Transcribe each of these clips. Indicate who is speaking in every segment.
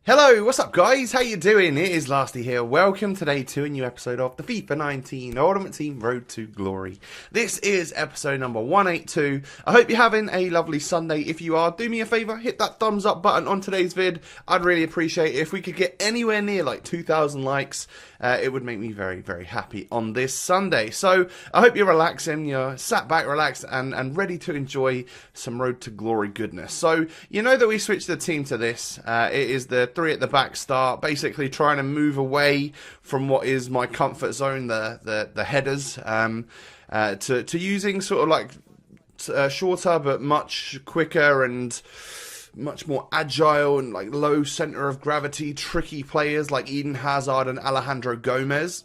Speaker 1: Hello, what's up guys? How you doing? It is Lasty here. Welcome today to a new episode of the FIFA 19 Ultimate Team Road to Glory. This is episode number 182. I hope you're having a lovely Sunday. If you are, do me a favour, hit that thumbs up button on today's vid. I'd really appreciate it. If we could get anywhere near like 2,000 likes, it would make me very, very happy on this Sunday. So I hope you're relaxing, you're sat back, relaxed, and ready to enjoy some Road to Glory goodness. So you know that we switched the team to this. It is the three at the back start, basically trying to move away from what is my comfort zone, the headers, to using sort of like shorter but much quicker and much more agile and like low center of gravity, tricky players like Eden Hazard and Alejandro Gomez.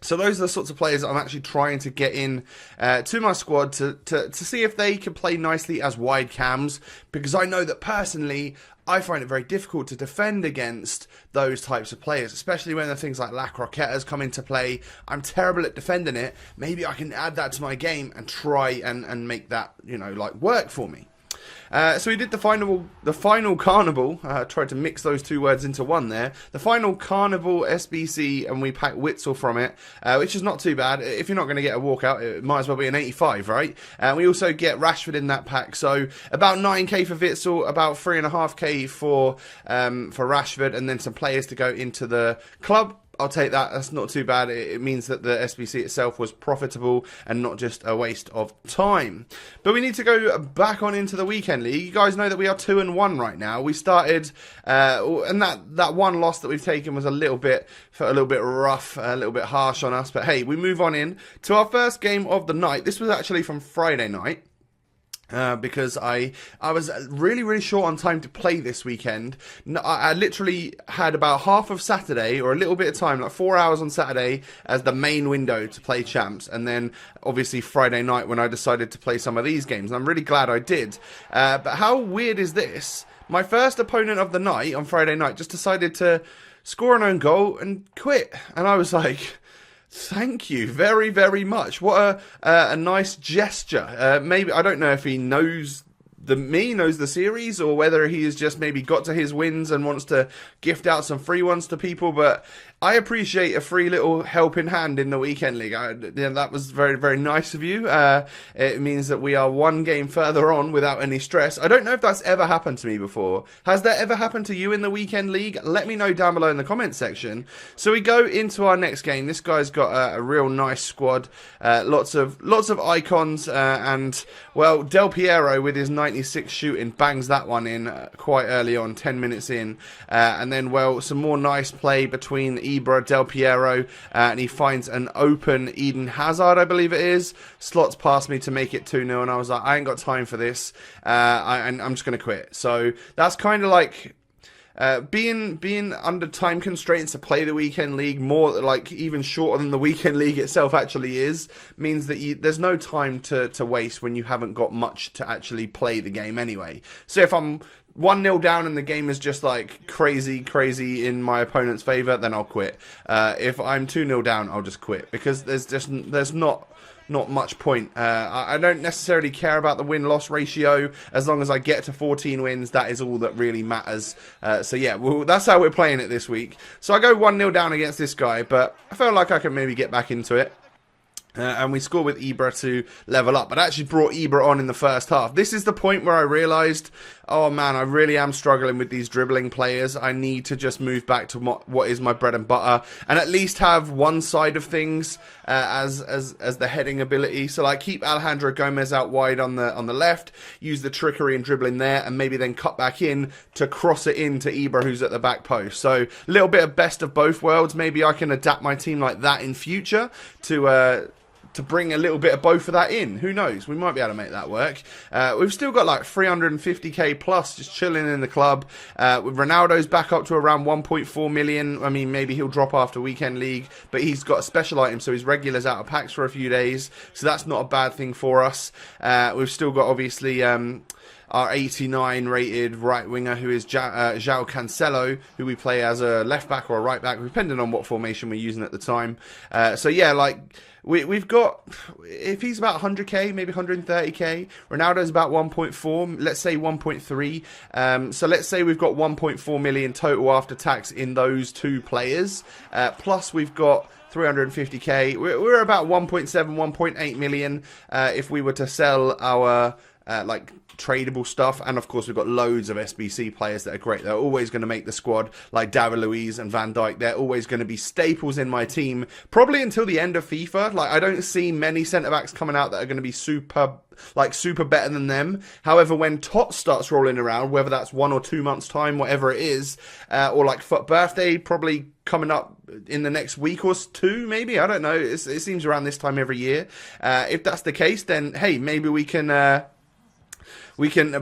Speaker 1: So those are the sorts of players that I'm actually trying to get in to my squad to see if they can play nicely as wide cams, because I know that personally I find it very difficult to defend against those types of players, especially when the things like La Croquetas come into play. I'm terrible at defending it. Maybe I can add that to my game and try and make that, you know, like work for me. So we did the final carnival. Tried to mix those two words into one there. The final carnival SBC, and we packed Witzel from it, which is not too bad. If you're not going to get a walkout, it might as well be an 85, right? We also get Rashford in that pack, so about 9k for Witzel, about 3.5k for Rashford, and then some players to go into the club. I'll take that. That's not too bad. It means that the SBC itself was profitable and not just a waste of time. But we need to go back on into the weekend league. You guys know that we are 2-1 right now. We started, and that one loss that we've taken was a little bit rough, a little bit harsh on us. But hey, we move on in to our first game of the night. This was actually from Friday night. Because I was really short on time to play this weekend. I literally had about half of Saturday, or a little bit of time, like 4 hours on Saturday as the main window to play champs, and then obviously Friday night when I decided to play some of these games, and I'm really glad I did. But how weird is this? My first opponent of the night on Friday night just decided to score an own goal and quit, and I was like, thank you very much. What a nice gesture. Maybe, I don't know if he knows knows the series, or whether he has just maybe got to his wins and wants to gift out some free ones to people, but I appreciate a free little helping hand in the weekend league. That was very nice of you. It means that we are one game further on without any stress. I don't know if that's ever happened to me before. Has that ever happened to you in the weekend league? Let me know down below in the comments section. So we go into our next game. This guy's got a real nice squad, lots of icons, and well, Del Piero with his 96 shooting bangs that one in quite early on, 10 minutes in, and then well, some more nice play between Ibra, Del Piero, and he finds an open Eden Hazard, I believe it is, slots past me to make it 2-0, and I was like, I ain't got time for this, and I'm just going to quit. So that's kind of like being under time constraints to play the weekend league, more like even shorter than the weekend league itself actually is, means that there's no time to waste when you haven't got much to actually play the game anyway. So if I'm 1-0 down and the game is just like crazy in my opponent's favour, then I'll quit. If I'm 2-0 down, I'll just quit, because there's not much point. I don't necessarily care about the win-loss ratio. As long as I get to 14 wins, that is all that really matters. So yeah, well, that's how we're playing it this week. So I go 1-0 down against this guy, but I felt like I could maybe get back into it. And we score with Ibra to level up. But I actually brought Ibra on in the first half. This is the point where I realised, oh man, I really am struggling with these dribbling players. I need to just move back to what is my bread and butter, and at least have one side of things as the heading ability. So like, keep Alejandro Gomez out wide on the left, use the trickery and dribbling there, and maybe then cut back in to cross it into Ibra, who's at the back post. So a little bit of best of both worlds. Maybe I can adapt my team like that in future to bring a little bit of both of that in. Who knows? We might be able to make that work. We've still got like 350k plus just chilling in the club. Ronaldo's back up to around 1.4 million. I mean, maybe he'll drop after weekend league, but he's got a special item, so his regular's out of packs for a few days. So that's not a bad thing for us. We've still got, obviously, our 89 rated right winger, who is João Cancelo, who we play as a left back or a right back, depending on what formation we're using at the time. So yeah, like we've got, if he's about 100k, maybe 130k, Ronaldo's about 1.4, let's say 1.3. So let's say we've got 1.4 million total after tax in those two players. Plus we've got 350k. We're about 1.7, 1.8 million if we were to sell our like tradable stuff. And of course we've got loads of SBC players that are great. They're always going to make the squad, like David Luiz and Van Dijk. They're always going to be staples in my team, probably until the end of FIFA. Like, I don't see many centre-backs coming out that are going to be super better than them. However, when Tots starts rolling around, whether that's 1 or 2 months time, whatever it is, or like Foot Birthday probably coming up in the next week or two, maybe, I don't know, it seems around this time every year. If that's the case, then hey, maybe we can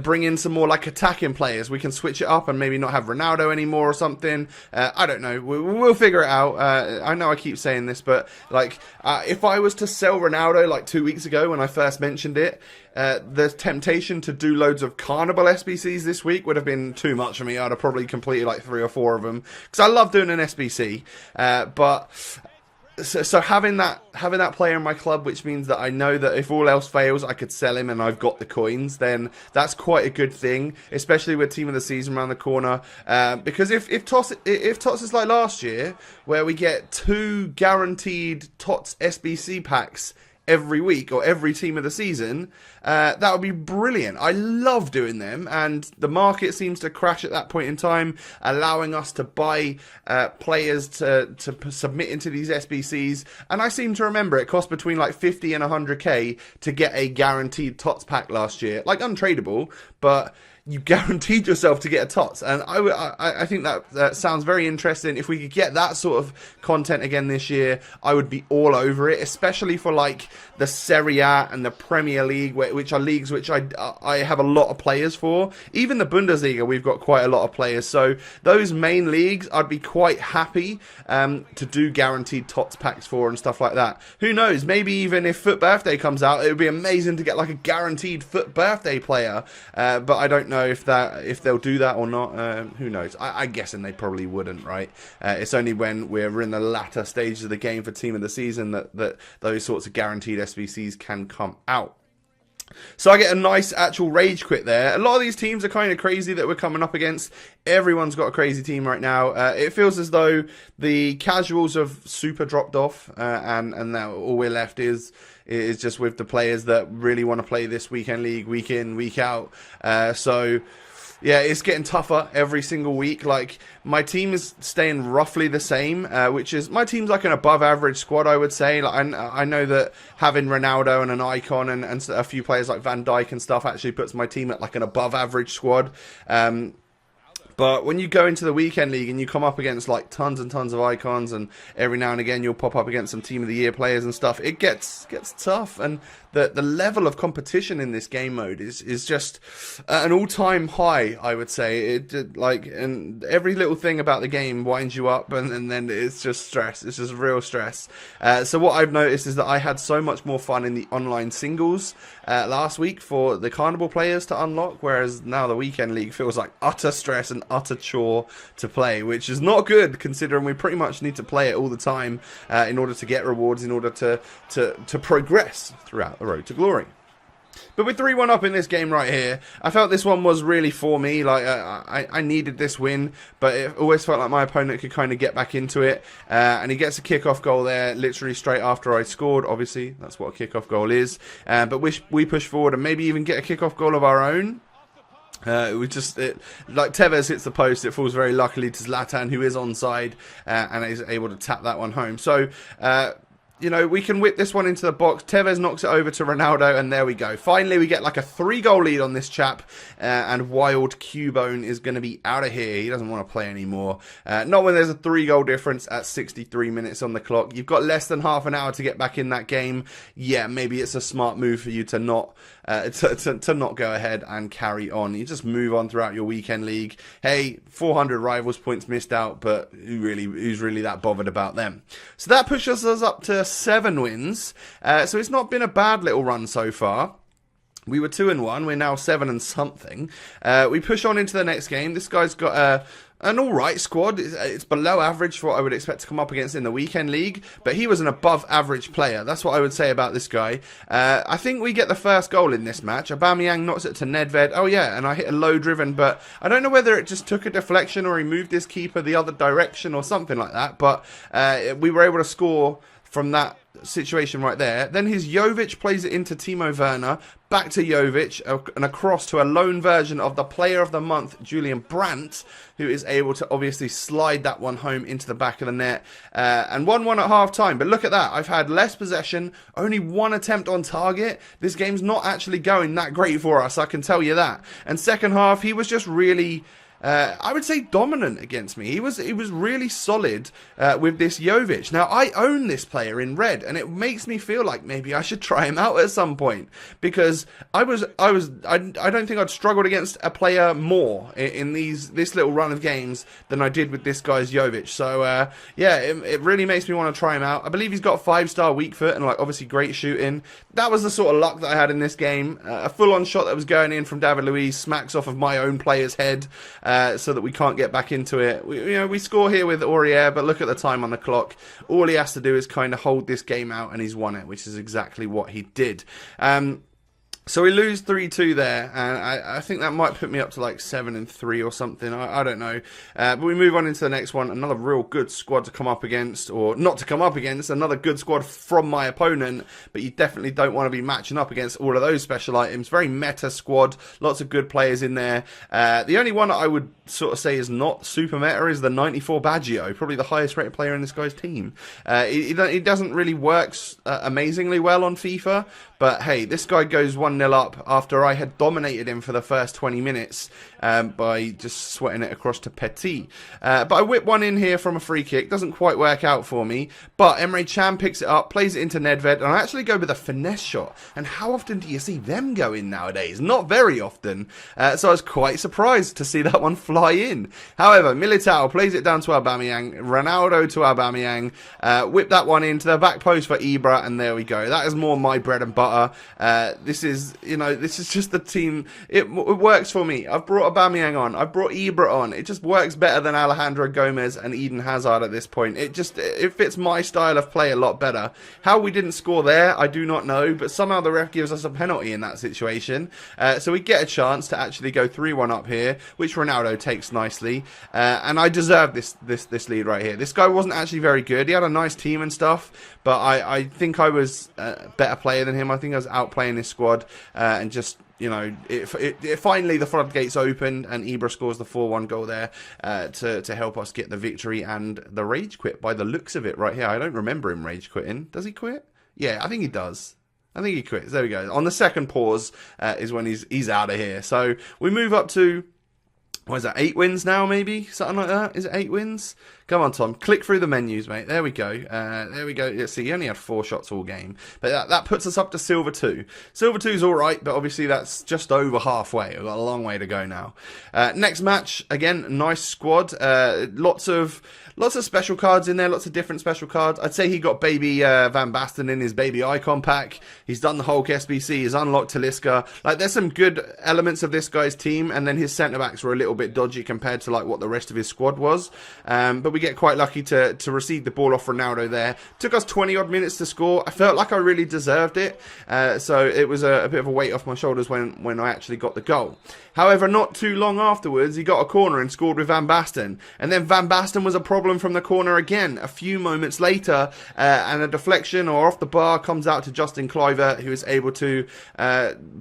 Speaker 1: bring in some more like attacking players. We can switch it up and maybe not have Ronaldo anymore or something. I don't know. We'll figure it out. I know I keep saying this, but like if I was to sell Ronaldo like 2 weeks ago when I first mentioned it, the temptation to do loads of Carnival SBCs this week would have been too much for me. I'd have probably completed like 3 or 4 of them because I love doing an SBC. But so having that player in my club, which means that I know that if all else fails, I could sell him and I've got the coins, then that's quite a good thing, especially with Team of the Season around the corner. Because if Tots is like last year, where we get 2 guaranteed Tots SBC packs every week or every Team of the Season, that would be brilliant. I love doing them, and the market seems to crash at that point in time, allowing us to buy players to submit into these SBCs. And I seem to remember it cost between like 50 and 100k to get a guaranteed Tots pack last year, like untradeable, but you guaranteed yourself to get a Tots, and I think that sounds very interesting. If we could get that sort of content again this year, I would be all over it, especially for like the Serie A and the Premier League, which are leagues which I have a lot of players for. Even the Bundesliga, we've got quite a lot of players. So those main leagues, I'd be quite happy to do guaranteed Tots packs for and stuff like that. Who knows? Maybe even if Foot Birthday comes out, it would be amazing to get like a guaranteed Foot Birthday player. But I don't know if they'll do that or not. Who knows? I'm guessing they probably wouldn't, right? It's only when we're in the latter stages of the game for Team of the Season that those sorts of guaranteed SBCs can come out. So I get a nice actual rage quit there. A lot of these teams are kind of crazy that we're coming up against. Everyone's got a crazy team right now. It feels as though the casuals have super dropped off, and now all we're left is just with the players that really want to play this weekend league, week in, week out. So yeah, it's getting tougher every single week. Like, my team is staying roughly the same, which is, my team's like an above average squad, I would say. Like, I know that having Ronaldo and an icon and a few players like Van Dijk and stuff actually puts my team at like an above average squad. But when you go into the weekend league and you come up against like tons and tons of icons, and every now and again you'll pop up against some Team of the Year players and stuff, it gets tough. And the level of competition in this game mode is just an all-time high, I would say. And every little thing about the game winds you up, and then it's just stress. It's just real stress. So what I've noticed is that I had so much more fun in the online singles last week for the Carnival players to unlock, whereas now the weekend league feels like utter stress and utter chore to play, which is not good considering we pretty much need to play it all the time in order to get rewards, in order to progress throughout the road to glory. But with 3-1 up in this game right here, I felt this one was really for me. Like, I needed this win, but it always felt like my opponent could kind of get back into it. And he gets a kickoff goal there, literally straight after I scored. Obviously, that's what a kickoff goal is. But we push forward and maybe even get a kickoff goal of our own. Like Tevez hits the post, it falls very luckily to Zlatan, who is onside, and is able to tap that one home. So, you know, we can whip this one into the box. Tevez knocks it over to Ronaldo, and there we go. Finally, we get like a 3-goal lead on this chap, and Wild Cubone is going to be out of here. He doesn't want to play anymore. Not when there's a 3-goal difference at 63 minutes on the clock. You've got less than half an hour to get back in that game. Yeah, maybe it's a smart move for you to not not go ahead and carry on. You just move on throughout your weekend league. Hey, 400 rivals points missed out, but who's really that bothered about them? So that pushes us up to 7 wins. So it's not been a bad little run so far. We were 2-1. We're now 7 and something. We push on into the next game. This guy's got an alright squad. It's below average for what I would expect to come up against in the weekend league, but he was an above average player. That's what I would say about this guy. I think we get the first goal in this match. Aubameyang knocks it to Nedved. Oh yeah, and I hit a low driven, but I don't know whether it just took a deflection or he moved his keeper the other direction or something like that, but we were able to score from that situation right there. Then his Jovic plays it into Timo Werner, back to Jovic, and across to a lone version of the player of the month, Julian Brandt, who is able to obviously slide that one home into the back of the net, and 1-1 at half time. But look at that, I've had less possession, only one attempt on target. This game's not actually going that great for us, I can tell you that. And second half, he was just really I would say dominant against me. He was really solid with this Jovic. Now, I own this player in red, and it makes me feel like maybe I should try him out at some point, because I don't think I'd struggled against a player more in this little run of games than I did with this guy's Jovic. So yeah, it really makes me want to try him out. I believe he's got 5-star weak foot and like obviously great shooting. That was the sort of luck that I had in this game. A full-on shot that was going in from David Luiz smacks off of my own player's head. So that we can't get back into it. We score here with Aurier, but look at the time on the clock. All he has to do is kind of hold this game out, and he's won it, which is exactly what he did. So we lose 3-2 there, and I think that might put me up to like 7-3 or something. I don't know. But we move on into the next one. Another real good squad to come up against, or not to come up against. Another good squad from my opponent, but you definitely don't want to be matching up against all of those special items. Very meta squad. Lots of good players in there. The only one that I would sort of say is not super meta is the 94 Baggio, probably the highest rated player in this guy's team. He doesn't really work amazingly well on FIFA, but hey, this guy goes 1-0 up after I had dominated him for the first 20 minutes by just sweating it across to Petit. But I whip one in here from a free kick. Doesn't quite work out for me, but Emre Can picks it up, plays it into Nedved, and I actually go with a finesse shot. And how often do you see them go in nowadays? Not very often. So I was quite surprised to see that one fly in. However, Militao plays it down to Aubameyang, Ronaldo to Aubameyang, whip that one into the back post for Ibra, and there we go. That is more my bread and butter. This is just the team. It works for me. I've brought Aubameyang on. I've brought Ibra on. It just works better than Alejandro Gomez and Eden Hazard at this point. It fits my style of play a lot better. How we didn't score there, I do not know, but somehow the ref gives us a penalty in that situation. So we get a chance to actually go 3-1 up here, which Ronaldo takes nicely. And I deserve this lead right here. This guy wasn't actually very good. He had a nice team and stuff, but I think I was a better player than him. I think I was outplaying this squad, and just, you know, it finally the floodgates opened, and Ibra scores the 4-1 goal there to help us get the victory and the rage quit by the looks of it right here. I don't remember him rage quitting. Does he quit? Yeah, I think he does. I think he quits. There we go. On the second pause is when he's out of here. So we move up to, what is that, 8 wins now, maybe? Something like that? Is it 8 wins? Come on, Tom. Click through the menus, mate. There we go. There we go. Let's see, he only had 4 shots all game. But that puts us up to Silver 2. Silver 2 is all right, but obviously that's just over halfway. We've got a long way to go now. Next match, again, nice squad. Lots of special cards in there, lots of different special cards. I'd say he got baby Van Basten in his baby icon pack. He's done the Hulk SBC, he's unlocked Talisca. Like, there's some good elements of this guy's team, and then his centre-backs were a little bit dodgy compared to like what the rest of his squad was. But we get quite lucky to receive the ball off Ronaldo there. Took us 20-odd minutes to score. I felt like I really deserved it. So it was a bit of a weight off my shoulders when I actually got the goal. However, not too long afterwards, he got a corner and scored with Van Basten. And then Van Basten was a problem from the corner again a few moments later, and a deflection or off the bar comes out to Justin Kluivert, who is able to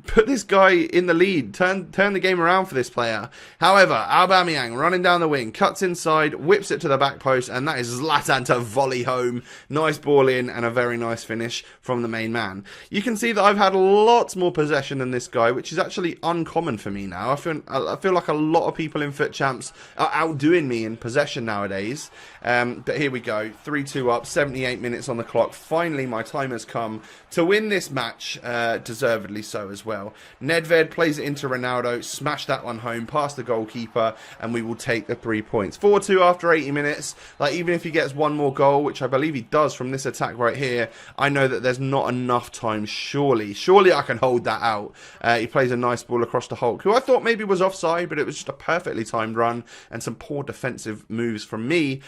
Speaker 1: put this guy in the lead, turn the game around for this player. However, Aubameyang running down the wing, cuts inside, whips it to the back post, and that is Zlatan to volley home. Nice ball in and a very nice finish from the main man. You can see that I've had lots more possession than this guy, which is actually uncommon for me now. I feel like a lot of people in Foot Champs are outdoing me in possession nowadays. But here we go, 3-2 up, 78 minutes on the clock. Finally, my time has come to win this match, deservedly so as well. Nedved plays it into Ronaldo, smashed that one home past the goalkeeper. keeper, and we will take the 3 points. 4-2 after 80 minutes. Like, even if he gets one more goal, which I believe he does from this attack right here, I know that there's not enough time, surely. Surely I can hold that out. He plays a nice ball across to Hulk, who I thought maybe was offside, but it was just a perfectly timed run and some poor defensive moves from me.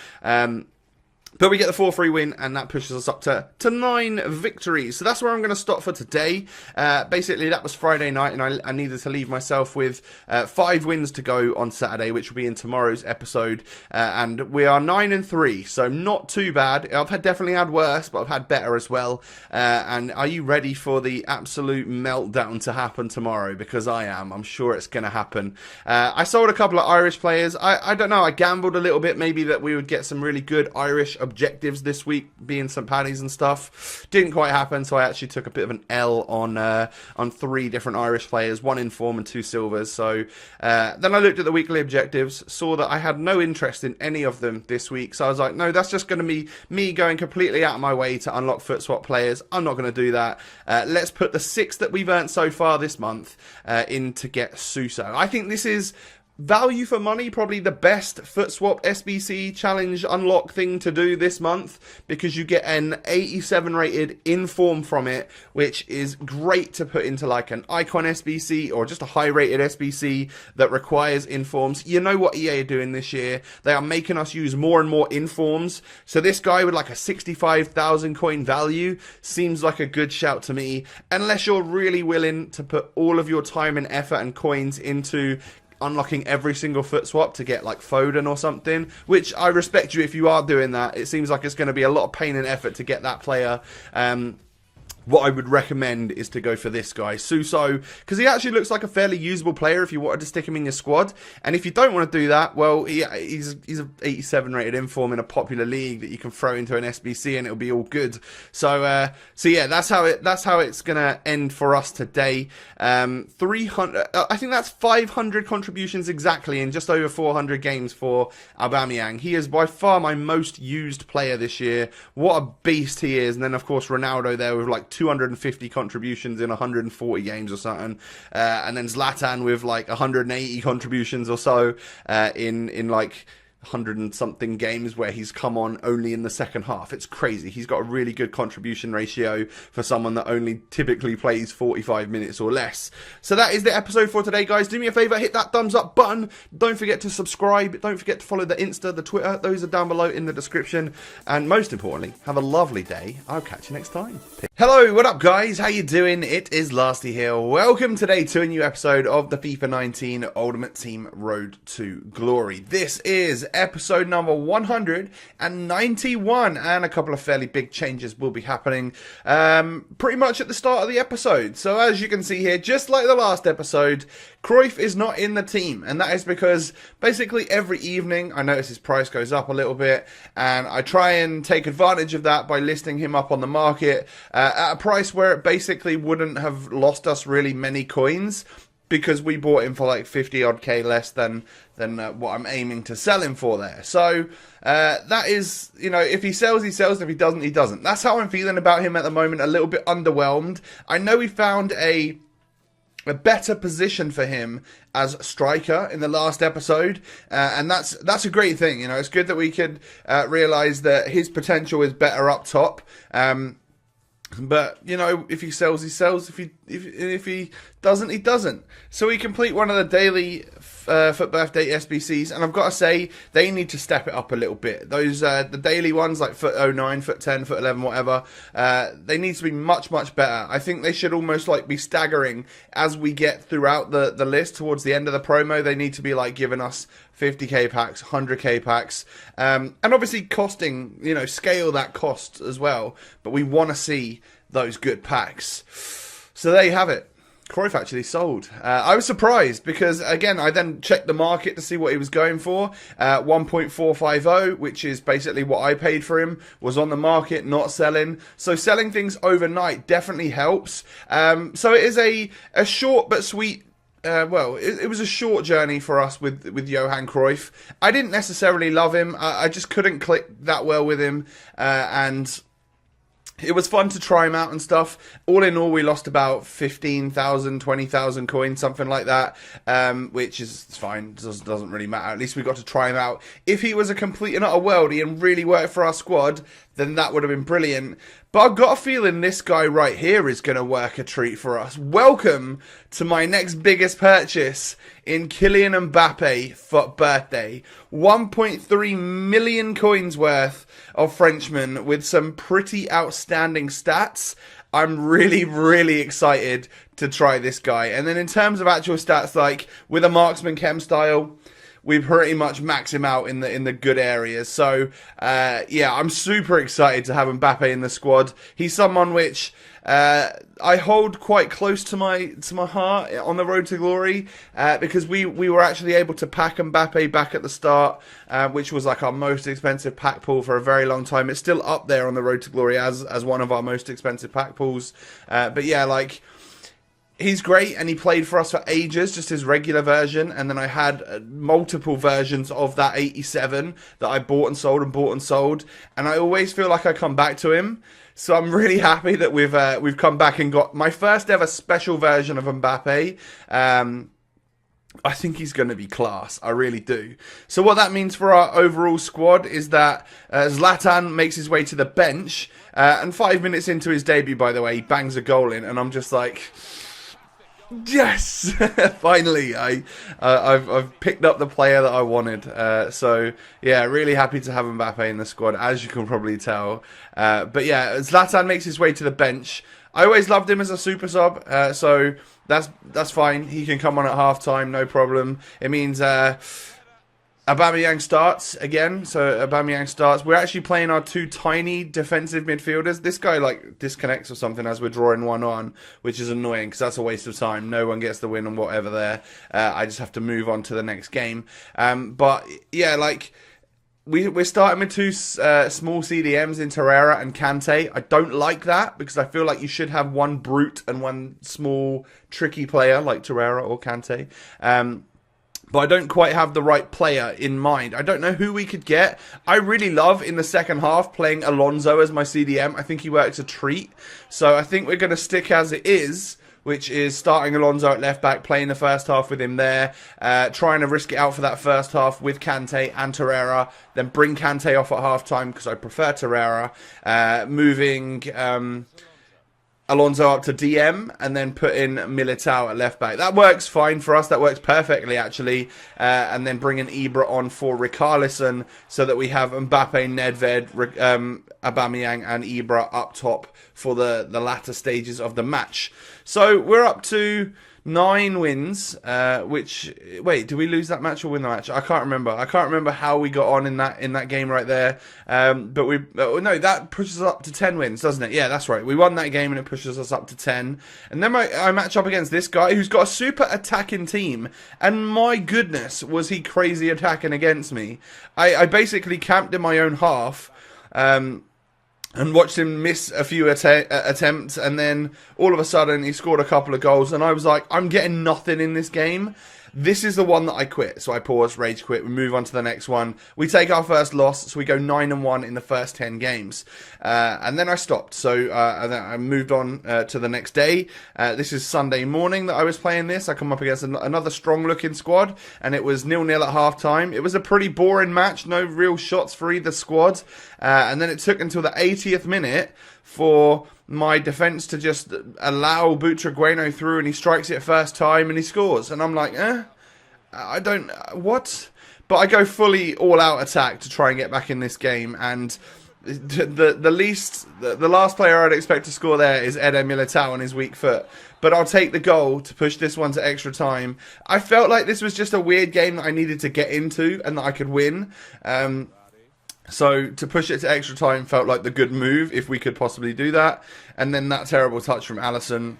Speaker 1: But we get the 4-3 win, and that pushes us up to 9 victories. So that's where I'm going to stop for today. Basically, that was Friday night, and I needed to leave myself with 5 wins to go on Saturday, which will be in tomorrow's episode. And we are 9-3, so not too bad. I've definitely had worse, but I've had better as well. And are you ready for the absolute meltdown to happen tomorrow? Because I am. I'm sure it's going to happen. I sold a couple of Irish players. I don't know. I gambled a little bit, maybe that we would get some really good Irish objectives this week, being St. Paddy's and stuff. Didn't quite happen, so I actually took a bit of an L on 3 different Irish players, 1 inform and 2 silvers. So then I looked at the weekly objectives, saw that I had no interest in any of them this week, so I was like, no, that's just going to be me going completely out of my way to unlock foot swap players. I'm not going to do that. Let's put the 6 that we've earned so far this month in to get Suso. I think this is value for money, probably the best foot swap SBC challenge unlock thing to do this month, because you get an 87 rated inform from it, which is great to put into like an icon SBC or just a high rated SBC that requires informs. You know what EA are doing this year? They are making us use more and more informs. So this guy with like a 65,000 coin value seems like a good shout to me, unless you're really willing to put all of your time and effort and coins into unlocking every single foot swap to get like Foden or something, which I respect you if you are doing that. It seems like it's going to be a lot of pain and effort to get that player. What I would recommend is to go for this guy, Suso, because he actually looks like a fairly usable player if you wanted to stick him in your squad. And if you don't want to do that, well, he's an 87 rated inform in a popular league that you can throw into an SBC and it'll be all good. So yeah, that's how it's gonna end for us today. 300, I think that's 500 contributions exactly in just over 400 games for Aubameyang. He is by far my most used player this year. What a beast he is! And then of course Ronaldo there with like 250 contributions in 140 games or something, and then Zlatan with like 180 contributions or so in like 100 and something games where he's come on only in the second half. It's crazy. He's got a really good contribution ratio for someone that only typically plays 45 minutes or less. So that is the episode for today, guys. Do me a favor, hit that thumbs up button. Don't forget to subscribe. Don't forget to follow the Insta, the Twitter. Those are down below in the description. And most importantly, have a lovely day. I'll catch you next time. Hello, what up, guys? How you doing? It is Lasty here. Welcome today to a new episode of the FIFA 19 Ultimate Team Road to Glory. This is episode number 191, and a couple of fairly big changes will be happening pretty much at the start of the episode. So as you can see here, just like the last episode, Cruyff is not in the team, and that is because basically every evening I notice his price goes up a little bit, and I try and take advantage of that by listing him up on the market at a price where it basically wouldn't have lost us really many coins, because we bought him for like 50 odd K less than what I'm aiming to sell him for there. So that is, you know, if he sells, he sells. If he doesn't, he doesn't. That's how I'm feeling about him at the moment. A little bit underwhelmed. I know we found a better position for him as striker in the last episode, and that's a great thing. You know, it's good that we could realise that his potential is better up top. But, you know, if he sells, he sells. If he doesn't, he doesn't. So we complete one of the daily FUT Birthday SBCs, and I've got to say, they need to step it up a little bit. Those, the daily ones, like FUT 09, FUT 10, FUT 11, whatever, they need to be much, much better. I think they should almost, like, be staggering as we get throughout the list towards the end of the promo. They need to be, like, giving us 50k packs, 100k packs, and obviously costing, you know, scale that cost as well. But we want to see those good packs. So there you have it. Cruyff actually sold. I was surprised because, again, I then checked the market to see what he was going for. 1.450, which is basically what I paid for him, was on the market, not selling. So selling things overnight definitely helps. So it is a short but sweet. Well, it was a short journey for us with Johan Cruyff. I didn't necessarily love him. I just couldn't click that well with him. And it was fun to try him out and stuff. All in all, we lost about 15,000, 20,000 coins, something like that, which is fine. Doesn't really matter. At least we got to try him out. If he was a complete and utter worldie and really worked for our squad, then that would have been brilliant. But I've got a feeling this guy right here is going to work a treat for us. Welcome to my next biggest purchase in Kylian Mbappe for birthday. 1.3 million coins worth of Frenchman with some pretty outstanding stats. I'm really, really excited to try this guy. And then in terms of actual stats, like with a marksman chem style, we pretty much max him out in the good areas. So yeah, I'm super excited to have Mbappe in the squad. He's someone which I hold quite close to my heart on the road to glory, because we were actually able to pack Mbappe back at the start, which was like our most expensive pack pool for a very long time. It's still up there on the road to glory as one of our most expensive pack pools. But yeah, like, he's great, and he played for us for ages, just his regular version, and then I had multiple versions of that 87 that I bought and sold, and I always feel like I come back to him. So I'm really happy that we've come back and got my first ever special version of Mbappe. I think he's going to be class. I really do. So what that means for our overall squad is that Zlatan makes his way to the bench, and 5 minutes into his debut, by the way, he bangs a goal in, and I'm just like, yes, finally, I've picked up the player that I wanted. So yeah, really happy to have Mbappe in the squad, as you can probably tell. But yeah, Zlatan makes his way to the bench. I always loved him as a super sub, so that's fine. He can come on at half time, no problem. It means Aubameyang starts again, so Aubameyang starts. We're actually playing our two tiny defensive midfielders. This guy like disconnects or something as we're drawing 1-1, which is annoying because that's a waste of time. No one gets the win and whatever there. I just have to move on to the next game. But yeah, like, we're starting with two small CDMs in Torreira and Kante. I don't like that because I feel like you should have one brute and one small tricky player like Torreira or Kante. But I don't quite have the right player in mind. I don't know who we could get. I really love, in the second half, playing Alonso as my CDM. I think he works a treat. So I think we're going to stick as it is, which is starting Alonso at left back, playing the first half with him there, trying to risk it out for that first half with Kante and Torreira, then bring Kante off at half time because I prefer Torreira, moving Alonso up to DM, and then put in Militao at left back. That works fine for us. That works perfectly, actually. And then bringing Ibra on for Richarlison so that we have Mbappe, Nedved, Aubameyang and Ibra up top for the latter stages of the match. So we're up to 9 wins, which, wait, did we lose that match or win the match? I can't remember. I can't remember how we got on in that game right there. But no, that pushes us up to 10 wins, doesn't it? Yeah, that's right. We won that game and it pushes us up to 10. And then I match up against this guy who's got a super attacking team. And my goodness, was he crazy attacking against me. I basically camped in my own half, and watched him miss a few attempts, and then all of a sudden he scored a couple of goals, and I was like, I'm getting nothing in this game. This is the one that I quit. So I pause, rage quit, we move on to the next one. We take our first loss, so we go 9-1 in the first 10 games. And then I stopped. So and then I moved on to the next day. This is Sunday morning that I was playing this. I come up against another strong-looking squad, and it was 0-0 at half-time. It was a pretty boring match, no real shots for either squad. And then it took until the 80th minute for my defence to just allow Butragueno through, and he strikes it first time and he scores. And I'm like, I don't, what? But I go fully all-out attack to try and get back in this game, and the last player I'd expect to score there is Eder Militao on his weak foot. But I'll take the goal to push this one to extra time. I felt like this was just a weird game that I needed to get into and that I could win. So to push it to extra time felt like the good move, if we could possibly do that. And then that terrible touch from Alisson.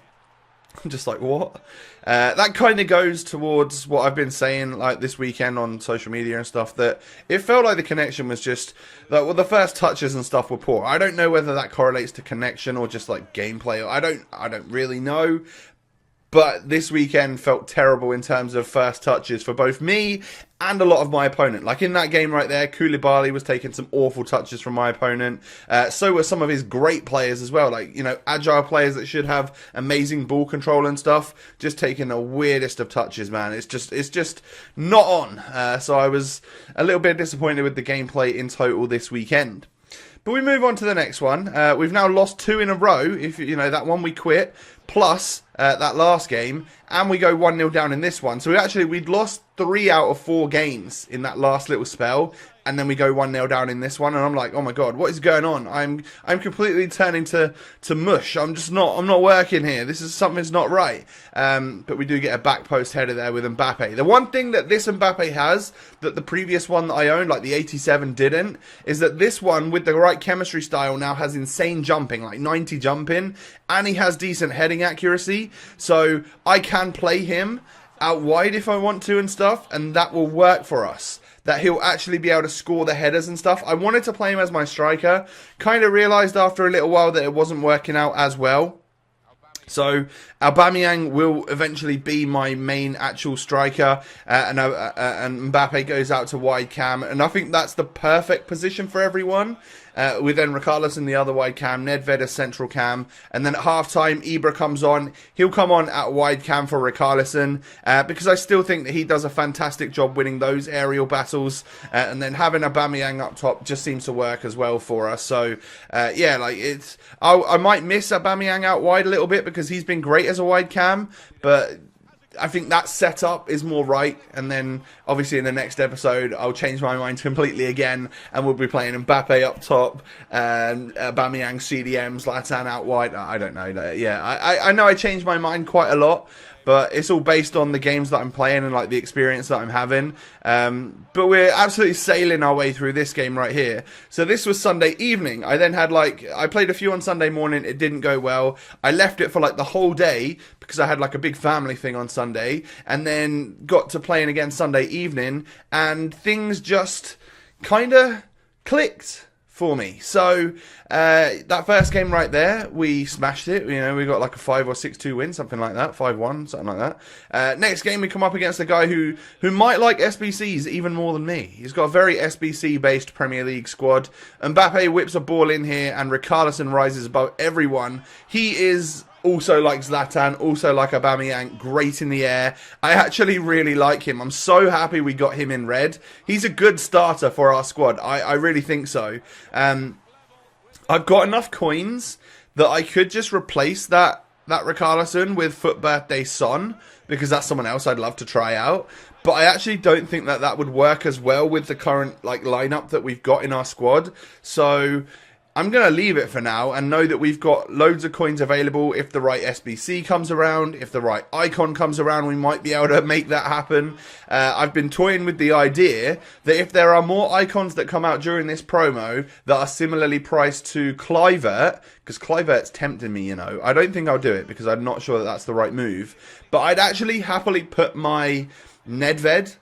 Speaker 1: I'm just like, what? That kind of goes towards what I've been saying like this weekend on social media and stuff, that it felt like the connection was just that, well, the first touches and stuff were poor. I don't know whether that correlates to connection or just like gameplay. I don't really know. But this weekend felt terrible in terms of first touches for both me and a lot of my opponent. Like in that game right there, Koulibaly was taking some awful touches from my opponent. So were some of his great players as well. Like, you know, agile players that should have amazing ball control and stuff, just taking the weirdest of touches, man. It's just not on. So I was a little bit disappointed with the gameplay in total this weekend. But we move on to the next one. We've now lost 2 in a row. If you know that one we quit, plus that last game, and we go 1-0 down in this one. So we'd lost 3 out of 4 games in that last little spell, and then we go 1-0 down in this one, and I'm like, oh my god, what is going on? I'm completely turning to mush. I'm not working here. Something's not right. But we do get a back post header there with Mbappe. The one thing that this Mbappe has that the previous one that I owned, like the 87, didn't, is that this one with the right chemistry style now has insane jumping, like 90 jumping, and he has decent heading accuracy. So I can play him out wide if I want to and stuff, and that will work for us. That he'll actually be able to score the headers and stuff. I wanted to play him as my striker. Kind of realised after a little while that it wasn't working out as well. So Aubameyang will eventually be my main actual striker, and Mbappe goes out to wide cam, and I think that's the perfect position for everyone. With then Richarlison the other wide cam, Nedved as central cam, and then at half-time, Ibra comes on. He'll come on at wide cam for Richarlison, because I still think that he does a fantastic job winning those aerial battles, and then having Aubameyang up top just seems to work as well for us. So, yeah, like I might miss Aubameyang out wide a little bit because he's been great as a wide cam, but I think that setup is more right, and then obviously in the next episode I'll change my mind completely again, and we'll be playing Mbappe up top and Aubameyang CDM, Zlatan out wide. I don't know. Yeah, I know I changed my mind quite a lot, but it's all based on the games that I'm playing and like the experience that I'm having. But we're absolutely sailing our way through this game right here. So this was Sunday evening. I then had I played a few on Sunday morning. It didn't go well. I left it for like the whole day because I had like a big family thing on Sunday, and then got to playing again Sunday evening, and things just kind of clicked for me. So that first game right there, we smashed it. You know, we got like a 5 or 6-2 win, something like that, 5-1, something like that. Next game, we come up against a guy who might like SBCs even more than me. He's got a very SBC-based Premier League squad. Mbappe whips a ball in here, and Richarlison rises above everyone. He is also like Zlatan, also like Aubameyang, great in the air. I actually really like him. I'm so happy we got him in red. He's a good starter for our squad. I really think so. I've got enough coins that I could just replace that Richarlison with Foot Birthday Son, because that's someone else I'd love to try out. But I actually don't think that would work as well with the current lineup that we've got in our squad. So I'm going to leave it for now and know that we've got loads of coins available. If the right SBC comes around, if the right icon comes around, we might be able to make that happen. I've been toying with the idea that if there are more icons that come out during this promo that are similarly priced to Kluivert, because Kluivert's tempting me, you know. I don't think I'll do it because I'm not sure that that's the right move. But I'd actually happily put my Nedved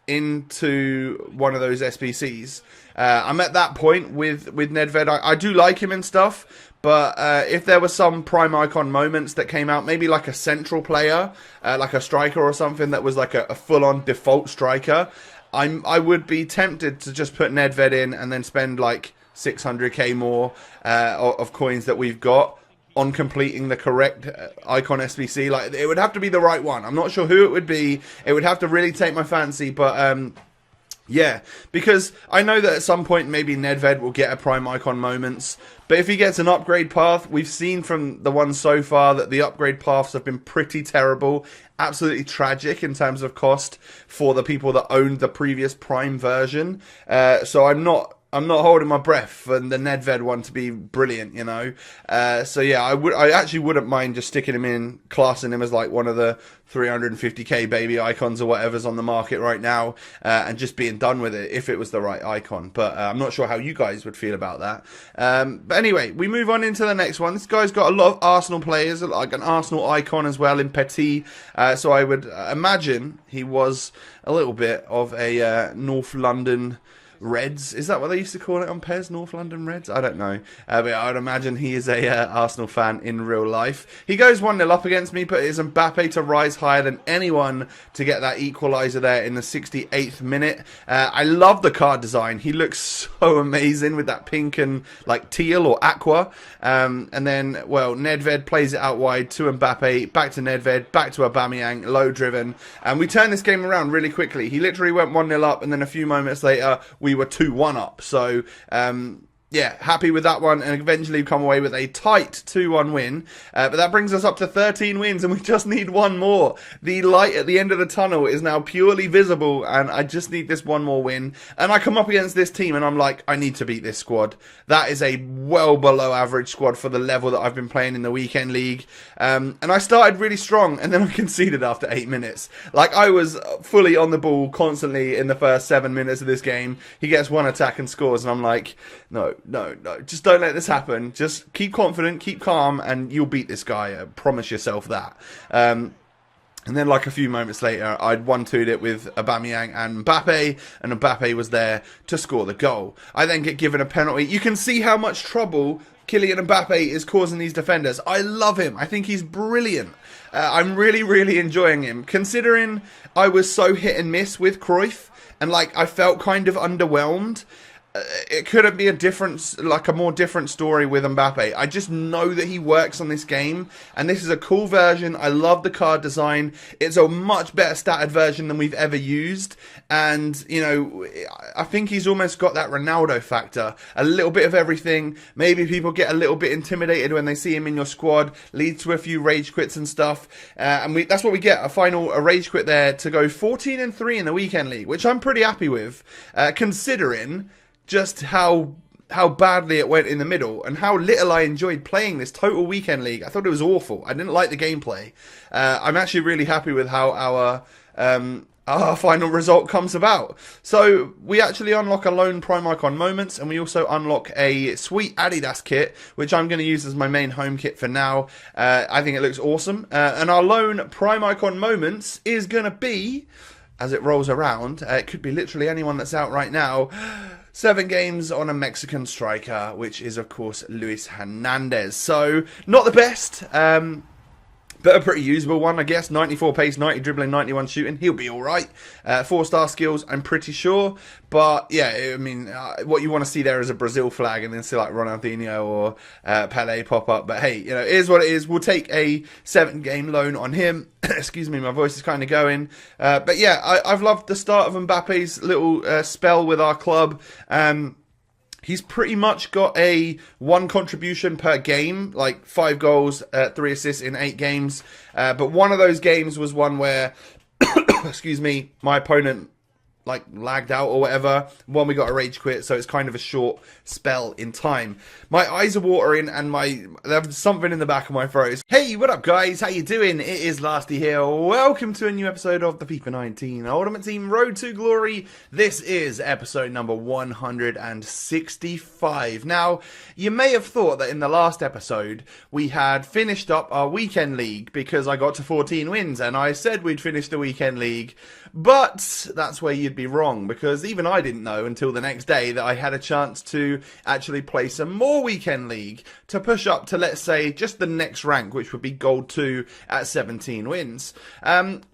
Speaker 1: into one of those SBCs. I'm at that point with Nedved. I do like him and stuff, but if there were some prime icon moments that came out, maybe like a central player, like a striker or something that was like a full-on default striker, I would be tempted to just put Nedved in and then spend like 600k more of coins that we've got on completing the correct icon SBC. Like, it would have to be the right one. I'm not sure who it would be. It would have to really take my fancy, but yeah, because I know that at some point maybe Nedved will get a prime icon moments, but if he gets an upgrade path, we've seen from the ones so far that the upgrade paths have been pretty terrible, absolutely tragic in terms of cost for the people that owned the previous prime version. So I'm not holding my breath for the Nedved one to be brilliant, you know. So yeah, I actually wouldn't mind just sticking him in, classing him as like one of the 350k baby icons or whatever's on the market right now, and just being done with it if it was the right icon. But I'm not sure how you guys would feel about that. But anyway, we move on into the next one. This guy's got a lot of Arsenal players, like an Arsenal icon as well in Petit. So I would imagine he was a little bit of a North London Reds. Is that what they used to call it on PES? North London Reds? I don't know. But I would imagine he is a Arsenal fan in real life. He goes 1-0 up against me, but it is Mbappe to rise higher than anyone to get that equaliser there in the 68th minute. I love the card design. He looks so amazing with that pink and like teal or aqua. And then, well, Nedved plays it out wide to Mbappe, back to Nedved, back to Aubameyang, low driven. And we turn this game around really quickly. He literally went 1-0 up, and then a few moments later, we were 2-1 up. So, yeah, happy with that one, and eventually come away with a tight 2-1 win. But that brings us up to 13 wins, and we just need one more. The light at the end of the tunnel is now purely visible, and I just need this one more win. And I come up against this team, and I'm like, I need to beat this squad. That is a well below average squad for the level that I've been playing in the weekend league. And I started really strong, and then I conceded after 8 minutes. Like, I was fully on the ball constantly in the first 7 minutes of this game. He gets one attack and scores, and I'm like, no, just don't let this happen. Just keep confident, keep calm, and you'll beat this guy. Promise yourself that. And then, like a few moments later, I'd 1-2'd it with Aubameyang and Mbappe, and Mbappe was there to score the goal. I then get given a penalty. You can see how much trouble Kylian Mbappe is causing these defenders. I love him. I think he's brilliant. I'm really, really enjoying him. Considering I was so hit and miss with Cruyff, and like I felt kind of underwhelmed. It could be a more different story with Mbappe. I just know that he works on this game, and this is a cool version. I love the card design. It's a much better statted version than we've ever used, and you know, I think he's almost got that Ronaldo factor. A little bit of everything. Maybe people get a little bit intimidated when they see him in your squad, leads to a few rage quits and stuff, and that's what we get. A rage quit there to go 14-3 in the weekend league, which I'm pretty happy with, considering just how badly it went in the middle, and how little I enjoyed playing this total weekend league. I thought it was awful. I didn't like the gameplay. I'm actually really happy with how our final result comes about. So we actually unlock a lone Prime Icon Moments, and we also unlock a sweet Adidas kit, which I'm going to use as my main home kit for now. I think it looks awesome. And our lone Prime Icon Moments is going to be, as it rolls around, it could be literally anyone that's out right now, 7 games on a Mexican striker, which is, of course, Luis Hernandez. So, not the best, but a pretty usable one, I guess. 94 pace, 90 dribbling, 91 shooting. He'll be all right. 4-star skills, I'm pretty sure. But, yeah, I mean, what you want to see there is a Brazil flag and then see, like, Ronaldinho or Pelé pop up. But, hey, you know, it is what it is. We'll take a 7-game loan on him. Excuse me, my voice is kind of going. But, yeah, I've loved the start of Mbappe's little spell with our club. He's pretty much got a 1 contribution per game, like 5 goals, 3 assists in 8 games. But one of those games was one where, excuse me, my opponent like lagged out or whatever. One we got a rage quit, so it's kind of a short spell in time. My eyes are watering, and there's something in the back of my throat. Hey, what up guys? How you doing? It is Lasty here. Welcome to a new episode of the FIFA 19 Ultimate Team Road to Glory. This is episode number 165. Now, you may have thought that in the last episode we had finished up our weekend league because I got to 14 wins, and I said we'd finish the weekend league. But that's where you'd be wrong, because even I didn't know until the next day that I had a chance to actually play some more weekend league to push up to, let's say, just the next rank, which would be gold 2 at 17 wins.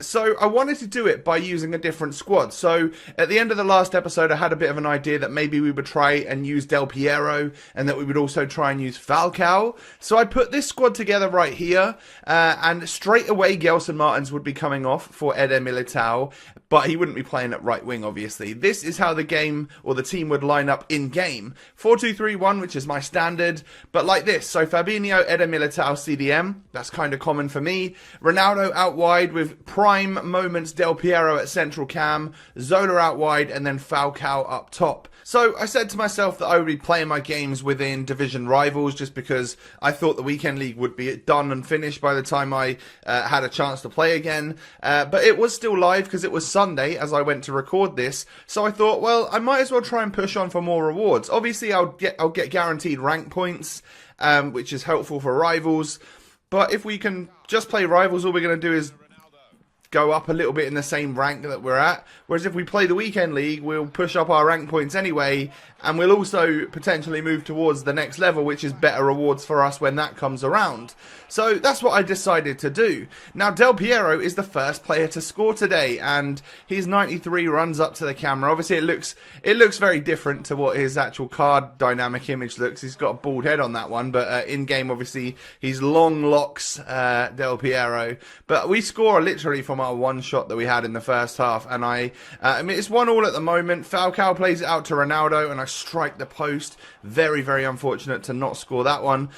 Speaker 1: So I wanted to do it by using a different squad. So at the end of the last episode, I had a bit of an idea that maybe we would try and use Del Piero, and that we would also try and use Falcao. So I put this squad together right here, and straight away Gelson Martins would be coming off for Eder Militao, but he wouldn't be playing at right wing, obviously. This is how the game, or the team, would line up in game. 4-2-3-1, which is my standard, but like this. So Fabinho, Eder Militao, CDM. That's kind of common for me. Ronaldo out wide with prime moments Del Piero at central cam, Zola out wide, and then Falcao up top. So I said to myself that I would be playing my games within division rivals, just because I thought the weekend league would be done and finished by the time I had a chance to play again. But it was still live because it was Sunday as I went to record this. So I thought, well, I might as well try and push on for more rewards. Obviously, I'll get guaranteed rank points, which is helpful for rivals. But if we can just play rivals, all we're going to do is go up a little bit in the same rank that we're at. Whereas if we play the weekend league, we'll push up our rank points anyway, and we'll also potentially move towards the next level, which is better rewards for us when that comes around. So that's what I decided to do. Now, Del Piero is the first player to score today, and his 93 runs up to the camera. Obviously, it looks very different to what his actual card dynamic image looks. He's got a bald head on that one, but in-game, obviously, he's long locks, Del Piero. But we score literally from our one shot that we had in the first half, and I mean, it's 1-1 at the moment. Falcao plays it out to Ronaldo, and I strike the post. Very, very unfortunate to not score that one.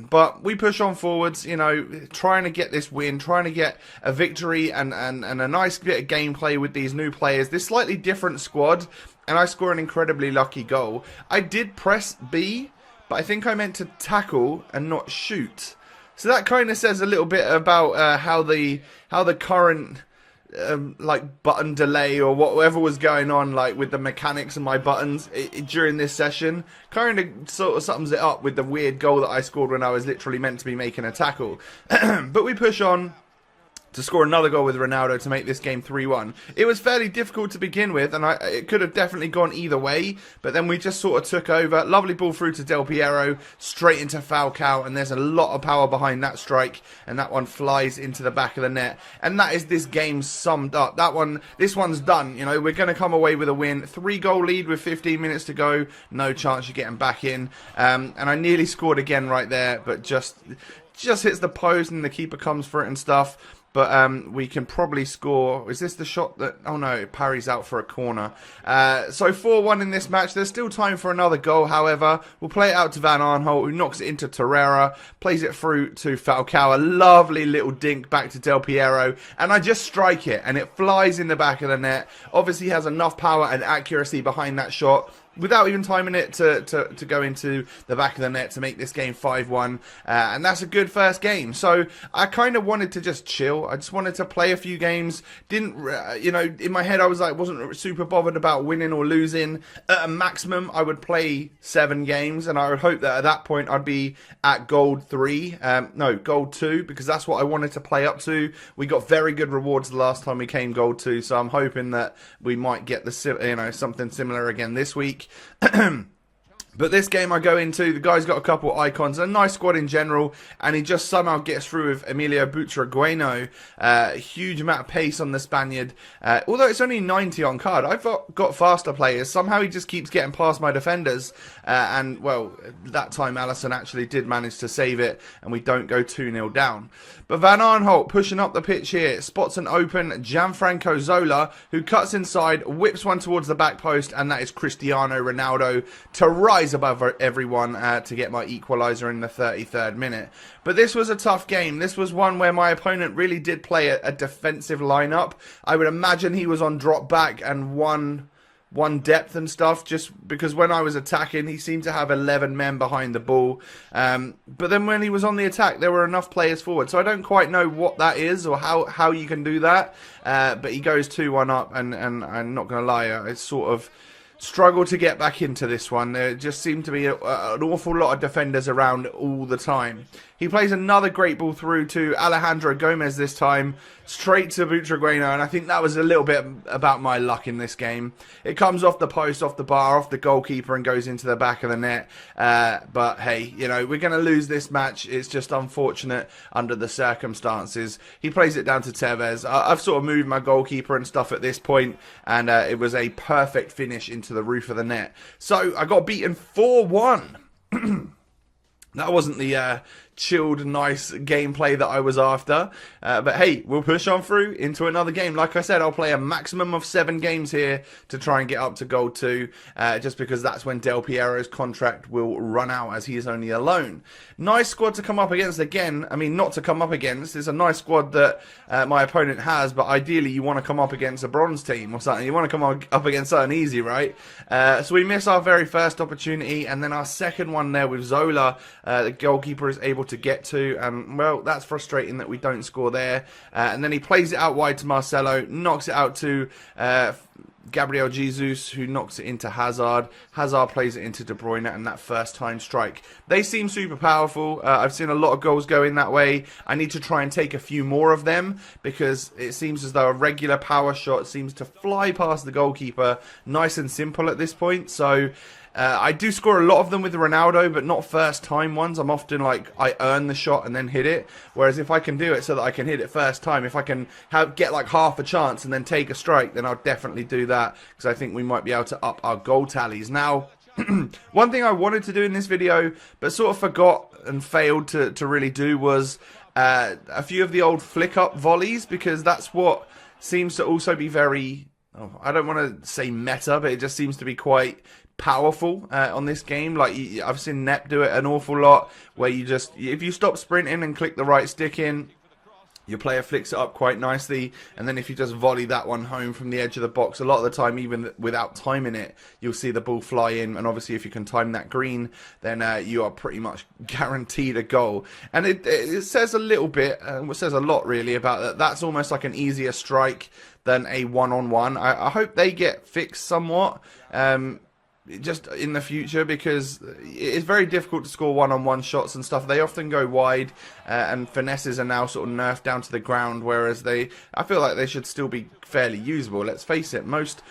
Speaker 1: But we push on forwards, you know, trying to get this win, trying to get a victory and a nice bit of gameplay with these new players. This slightly different squad, and I score an incredibly lucky goal. I did press B, but I think I meant to tackle and not shoot. So that kind of says a little bit about how the current like button delay or whatever was going on, like with the mechanics of my buttons during this session, kind of sort of sums it up with the weird goal that I scored when I was literally meant to be making a tackle. But we push on to score another goal with Ronaldo to make this game 3-1. It was fairly difficult to begin with, and it could have definitely gone either way, but then we just sort of took over. Lovely ball through to Del Piero, straight into Falcao, and there's a lot of power behind that strike, and that one flies into the back of the net. And that is this game summed up. This one's done. You know, we're going to come away with a win. 3-goal lead with 15 minutes to go. No chance of getting back in. And I nearly scored again right there, but just hits the post, and the keeper comes for it and stuff. But we can probably score. Is this the shot that... Oh no, it parries out for a corner. So 4-1 in this match. There's still time for another goal, however. We'll play it out to Van Aanholt, who knocks it into Torreira. Plays it through to Falcao. A lovely little dink back to Del Piero. And I just strike it, and it flies in the back of the net. Obviously has enough power and accuracy behind that shot, without even timing it to go into the back of the net to make this game 5-1. And that's a good first game. So I kind of wanted to just chill. I just wanted to play a few games. Didn't, you know, in my head I was like, wasn't super bothered about winning or losing. At a maximum, I would play 7 games, and I would hope that at that point I'd be at gold 3. No, gold 2, because that's what I wanted to play up to. We got very good rewards the last time we came gold 2, so I'm hoping that we might get something similar again this week. But this game I go into, the guy's got a couple icons, a nice squad in general, and he just somehow gets through with Emilio Butragueno. Huge amount of pace on the Spaniard. Although it's only 90 on card, I've got faster players. Somehow he just keeps getting past my defenders. And, well, that time Alisson actually did manage to save it, and we don't go 2-0 down. But Van Aanholt pushing up the pitch here, spots an open Gianfranco Zola, who cuts inside, whips one towards the back post, and that is Cristiano Ronaldo to rise above everyone to get my equaliser in the 33rd minute. But this was a tough game. This was one where my opponent really did play a defensive lineup. I would imagine he was on drop back and one depth and stuff, just because when I was attacking, he seemed to have 11 men behind the ball. But then when he was on the attack, there were enough players forward. So I don't quite know what that is or how you can do that. But he goes 2-1 up, and I'm not going to lie, it's sort of struggle to get back into this one. There just seemed to be an awful lot of defenders around all the time. He plays another great ball through to Alejandro Gomez this time, straight to Butragueno, and I think that was a little bit about my luck in this game. It comes off the post, off the bar, off the goalkeeper, and goes into the back of the net. But hey, you know, we're going to lose this match. It's just unfortunate under the circumstances. He plays it down to Tevez. I've sort of moved my goalkeeper and stuff at this point, and it was a perfect finish into the roof of the net. So I got beaten 4-1. That wasn't the chilled, nice gameplay that I was after. But hey, we'll push on through into another game. Like I said, I'll play a maximum of 7 games here to try and get up to gold 2, just because that's when Del Piero's contract will run out, as he is only a loan. Nice squad to come up against again. I mean, not to come up against. It's a nice squad that my opponent has, but ideally you want to come up against a bronze team or something. You want to come up against something easy, right? So we miss our very first opportunity, and then our second one there with Zola, the goalkeeper is able to get to, and well, that's frustrating that we don't score there. And then he plays it out wide to Marcelo, knocks it out to Gabriel Jesus, who knocks it into Hazard. Hazard plays it into De Bruyne, and that first time strike. They seem super powerful. I've seen a lot of goals going that way. I need to try and take a few more of them, because it seems as though a regular power shot seems to fly past the goalkeeper nice and simple at this point. So I do score a lot of them with Ronaldo, but not first time ones. I'm often like, I earn the shot and then hit it. Whereas if I can do it so that I can hit it first time, if I can get like half a chance and then take a strike, then I'll definitely do that, because I think we might be able to up our goal tallies. Now, one thing I wanted to do in this video, but sort of forgot and failed to really do, was a few of the old flick up volleys, because that's what seems to also be very, I don't want to say meta, but it just seems to be quite powerful on this game. Like, I've seen Nep do it an awful lot, where you just, if you stop sprinting and click the right stick in, your player flicks it up quite nicely, and then if you just volley that one home from the edge of the box, a lot of the time, even without timing it, you'll see the ball fly in, and obviously if you can time that green, then you are pretty much guaranteed a goal. And it says a little bit, it says a lot really, about that. That's almost like an easier strike than a one-on-one. I hope they get fixed somewhat, just in the future, because it's very difficult to score one-on-one shots and stuff. They often go wide, and finesses are now sort of nerfed down to the ground, whereas I feel like they should still be fairly usable. Let's face it, most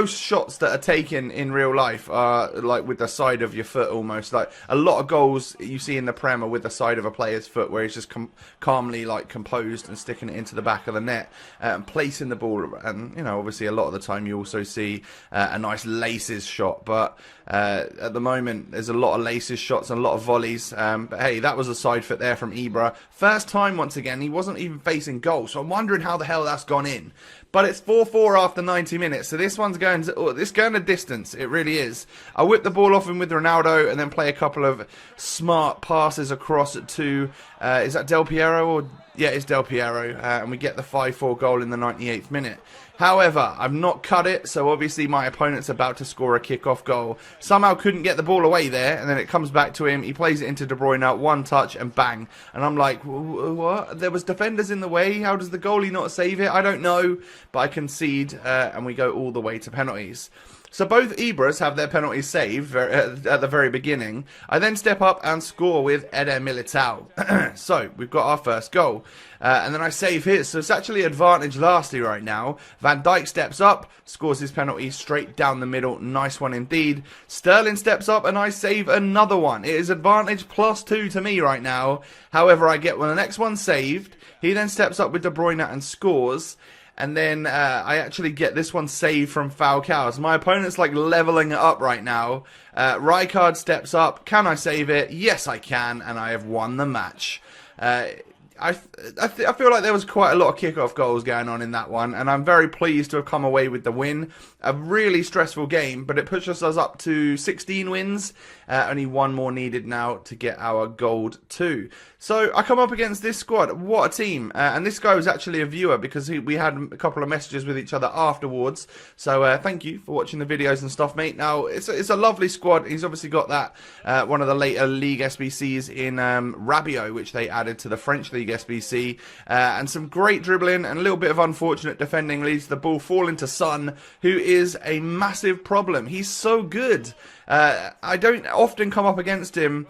Speaker 1: shots that are taken in real life are like with the side of your foot almost. Like, a lot of goals you see in the Prem are with the side of a player's foot, where he's just calmly like composed and sticking it into the back of the net and placing the ball. And, you know, obviously a lot of the time you also see a nice laces shot, but at the moment there's a lot of laces shots and a lot of volleys. But hey, that was a side foot there from Ibra. First time, once again, he wasn't even facing goal, so I'm wondering how the hell that's gone in. But it's 4-4 after 90 minutes, so this one's going a distance. It really is. I whip the ball off him with Ronaldo, and then play a couple of smart passes across to, is that Del Piero? Or yeah, it's Del Piero, and we get the 5-4 goal in the 98th minute. However, I've not cut it, so obviously my opponent's about to score a kick-off goal. Somehow couldn't get the ball away there, and then it comes back to him. He plays it into De Bruyne, one touch, and bang. And I'm like, what? There was defenders in the way. How does the goalie not save it? I don't know, but I concede, and we go all the way to penalties. So both Ibras have their penalties saved at the very beginning. I then step up and score with Eder Militao. So we've got our first goal. And then I save his. So it's actually advantage Lastly right now. Van Dijk steps up, scores his penalty straight down the middle. Nice one indeed. Sterling steps up and I save another one. It is advantage +2 to me right now. However, I get the next one saved. He then steps up with De Bruyne and scores. And then I actually get this one saved from Falcao. So my opponent's like leveling it up right now. Rijkaard steps up. Can I save it? Yes, I can. And I have won the match. I feel like there was quite a lot of kickoff goals going on in that one, and I'm very pleased to have come away with the win. A really stressful game, but it pushes us up to 16 wins. Only one more needed now to get our gold 2. So I come up against this squad. What a team. And this guy was actually a viewer, because we had a couple of messages with each other afterwards. So thank you for watching the videos and stuff, mate. Now, it's a lovely squad. He's obviously got that one of the later League SBCs in Rabiot, which they added to the French League SBC, and some great dribbling and a little bit of unfortunate defending leads the ball falling to Son, who is a massive problem. He's so good. I don't often come up against him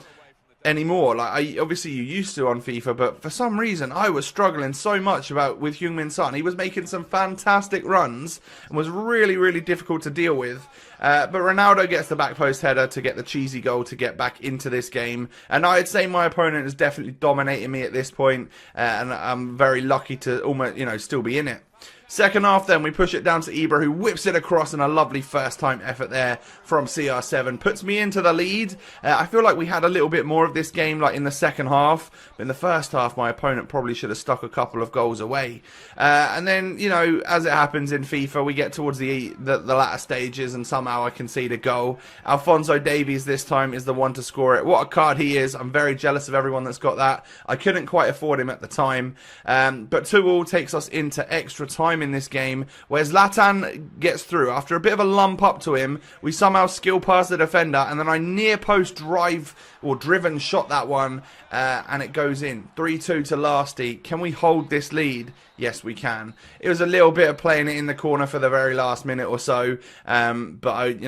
Speaker 1: anymore. Like, obviously you used to on FIFA, but for some reason I was struggling so much with Heung-min Son. He was making some fantastic runs and was really, really difficult to deal with. But Ronaldo gets the back post header to get the cheesy goal to get back into this game. And I'd say my opponent is definitely dominating me at this point, and I'm very lucky to almost, still be in it. Second half then, we push it down to Ibra, who whips it across, and a lovely first time effort there from CR7. Puts me into the lead. I feel like we had a little bit more of this game like in the second half. But in the first half, my opponent probably should have stuck a couple of goals away. And then, as it happens in FIFA, we get towards the latter stages, and somehow I concede a goal. Alphonso Davies this time is the one to score it. What a card he is. I'm very jealous of everyone that's got that. I couldn't quite afford him at the time. But 2-2 takes us into extra time in this game where Zlatan gets through. After a bit of a lump up to him, we somehow skill past the defender, and then I near post drive or driven shot that one, and it goes in. 3-2 to Lasty. Can we hold this lead? Yes, we can. It was a little bit of playing it in the corner for the very last minute or so, but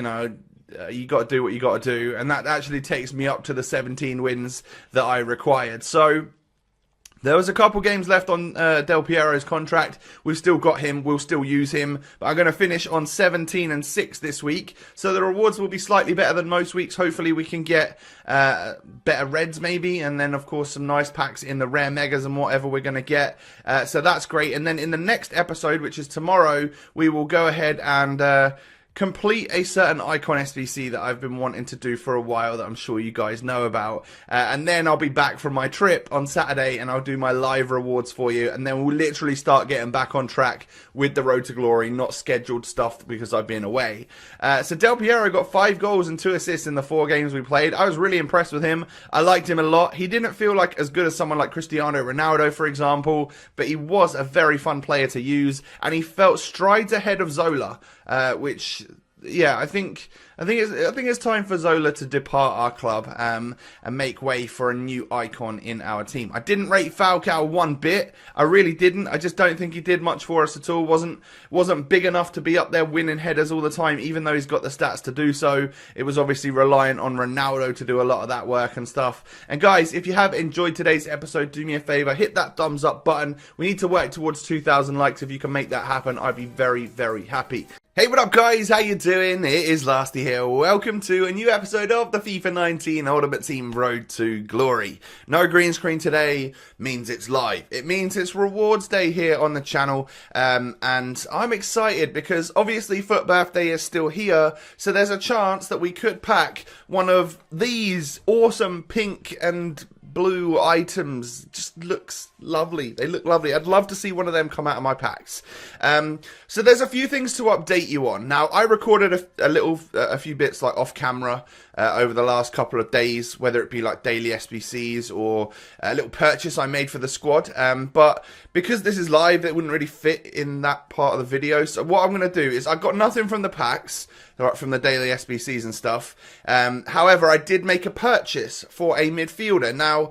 Speaker 1: you got to do what you got to do, and that actually takes me up to the 17 wins that I required. So there was a couple games left on Del Piero's contract. We've still got him. We'll still use him. But I'm going to finish on 17-6 this week. So the rewards will be slightly better than most weeks. Hopefully we can get better reds maybe. And then, of course, some nice packs in the rare megas and whatever we're going to get. So that's great. And then in the next episode, which is tomorrow, we will go ahead and complete a certain icon SBC that I've been wanting to do for a while that I'm sure you guys know about. And then I'll be back from my trip on Saturday and I'll do my live rewards for you. And then we'll literally start getting back on track with the Road to Glory, not scheduled stuff because I've been away. So Del Piero got 5 goals and 2 assists in the 4 games we played. I was really impressed with him. I liked him a lot. He didn't feel like as good as someone like Cristiano Ronaldo, for example, but he was a very fun player to use. And he felt strides ahead of Zola, which, yeah, I think it's time for Zola to depart our club and make way for a new icon in our team. I didn't rate Falcao one bit. I really didn't. I just don't think he did much for us at all. Wasn't big enough to be up there winning headers all the time, even though he's got the stats to do so. It was obviously reliant on Ronaldo to do a lot of that work and stuff. And guys, if you have enjoyed today's episode, do me a favor, hit that thumbs up button. We need to work towards 2,000 likes. If you can make that happen, I'd be very, very happy. Hey, what up guys, how you doing? It is Lasty here. Welcome to a new episode of the FIFA 19 Ultimate Team Road to Glory. No green screen today means it's live. It means it's rewards day here on the channel, and I'm excited because obviously Foot Birthday is still here, so there's a chance that we could pack one of these awesome pink and blue items. Just looks lovely. They look lovely. I'd love to see one of them come out of my packs. So there's a few things to update you on. Now, I recorded a few bits like off camera over the last couple of days, whether it be like daily SBCs or a little purchase I made for the squad. But because this is live, it wouldn't really fit in that part of the video. So what I'm going to do is I've got nothing from the packs, from the daily SBCs and stuff. However, I did make a purchase for a midfielder. Now,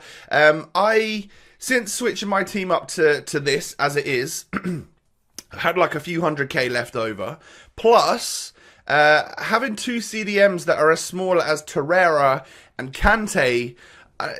Speaker 1: since switching my team up to this as it is, I had like a few 100k left over. Plus, having 2 CDMs that are as small as Torreira and Kante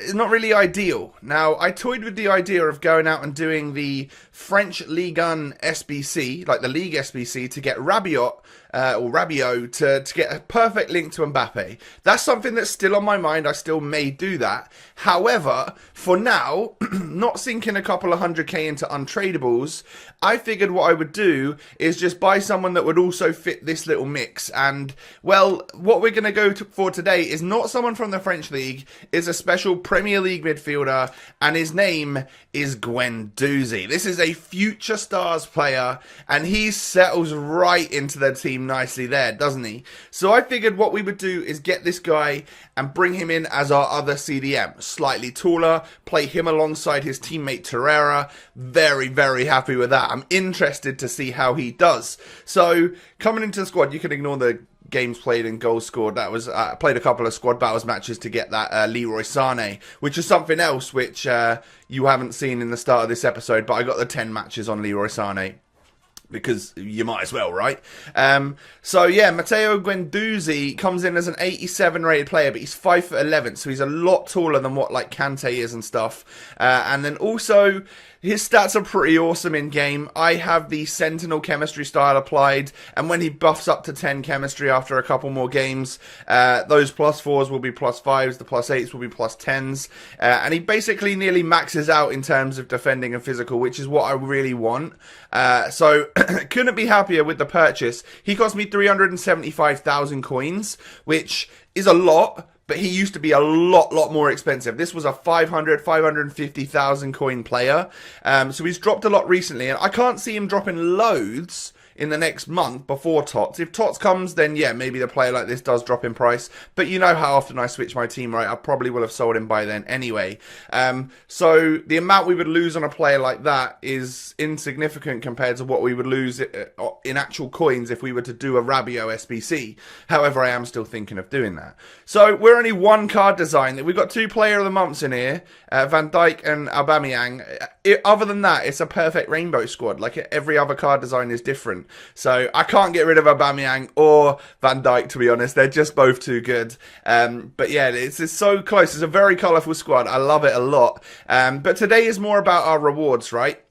Speaker 1: is not really ideal. Now, I toyed with the idea of going out and doing the French Ligue 1 SBC, like the League SBC, to get Rabiot or Rabiot to get a perfect link to Mbappe. That's something that's still on my mind. I still may do that. However, for now, not sinking a couple of 100k into untradables, I figured what I would do is just buy someone that would also fit this little mix. And, well, what we're going to go for today is not someone from the French League, is a special Premier League midfielder, and his name is Guendouzi. This is a future stars player, and he settles right into the team nicely there, doesn't he? So I figured what we would do is get this guy and bring him in as our other CDM. Slightly taller, play him alongside his teammate Torreira. Very, very happy with that. I'm interested to see how he does. So coming into the squad, you can ignore the games played and goals scored. That was I played a couple of squad battles matches to get that Leroy Sané, which is something else which you haven't seen in the start of this episode, but I got the 10 matches on Leroy Sané, because you might as well, right? So yeah, Matteo Guendouzi comes in as an 87 rated player, but he's 5'11", so he's a lot taller than what like Kante is and stuff. And then also, his stats are pretty awesome in game. I have the Sentinel chemistry style applied, and when he buffs up to 10 chemistry after a couple more games, those +4s will be +5s, the +8s will be +10s, and he basically nearly maxes out in terms of defending and physical, which is what I really want. So couldn't be happier with the purchase. He cost me 375,000 coins, which is a lot, but he used to be a lot more expensive. This was a 550,000 coin player. So he's dropped a lot recently, and I can't see him dropping loads in the next month before TOTS. If TOTS comes, then yeah, maybe the player like this does drop in price. But you know how often I switch my team, right? I probably will have sold him by then anyway. So the amount we would lose on a player like that is insignificant compared to what we would lose in actual coins if we were to do a Rabiot SBC. However, I am still thinking of doing that. So we're only one card design. We've got 2 player of the months in here, Van Dijk and Aubameyang. Other than that, it's a perfect rainbow squad. Like every other card design is different. So I can't get rid of Aubameyang or Van Dijk, to be honest. They're just both too good. But yeah, it's so close. It's a very colourful squad. I love it a lot. But today is more about our rewards, right?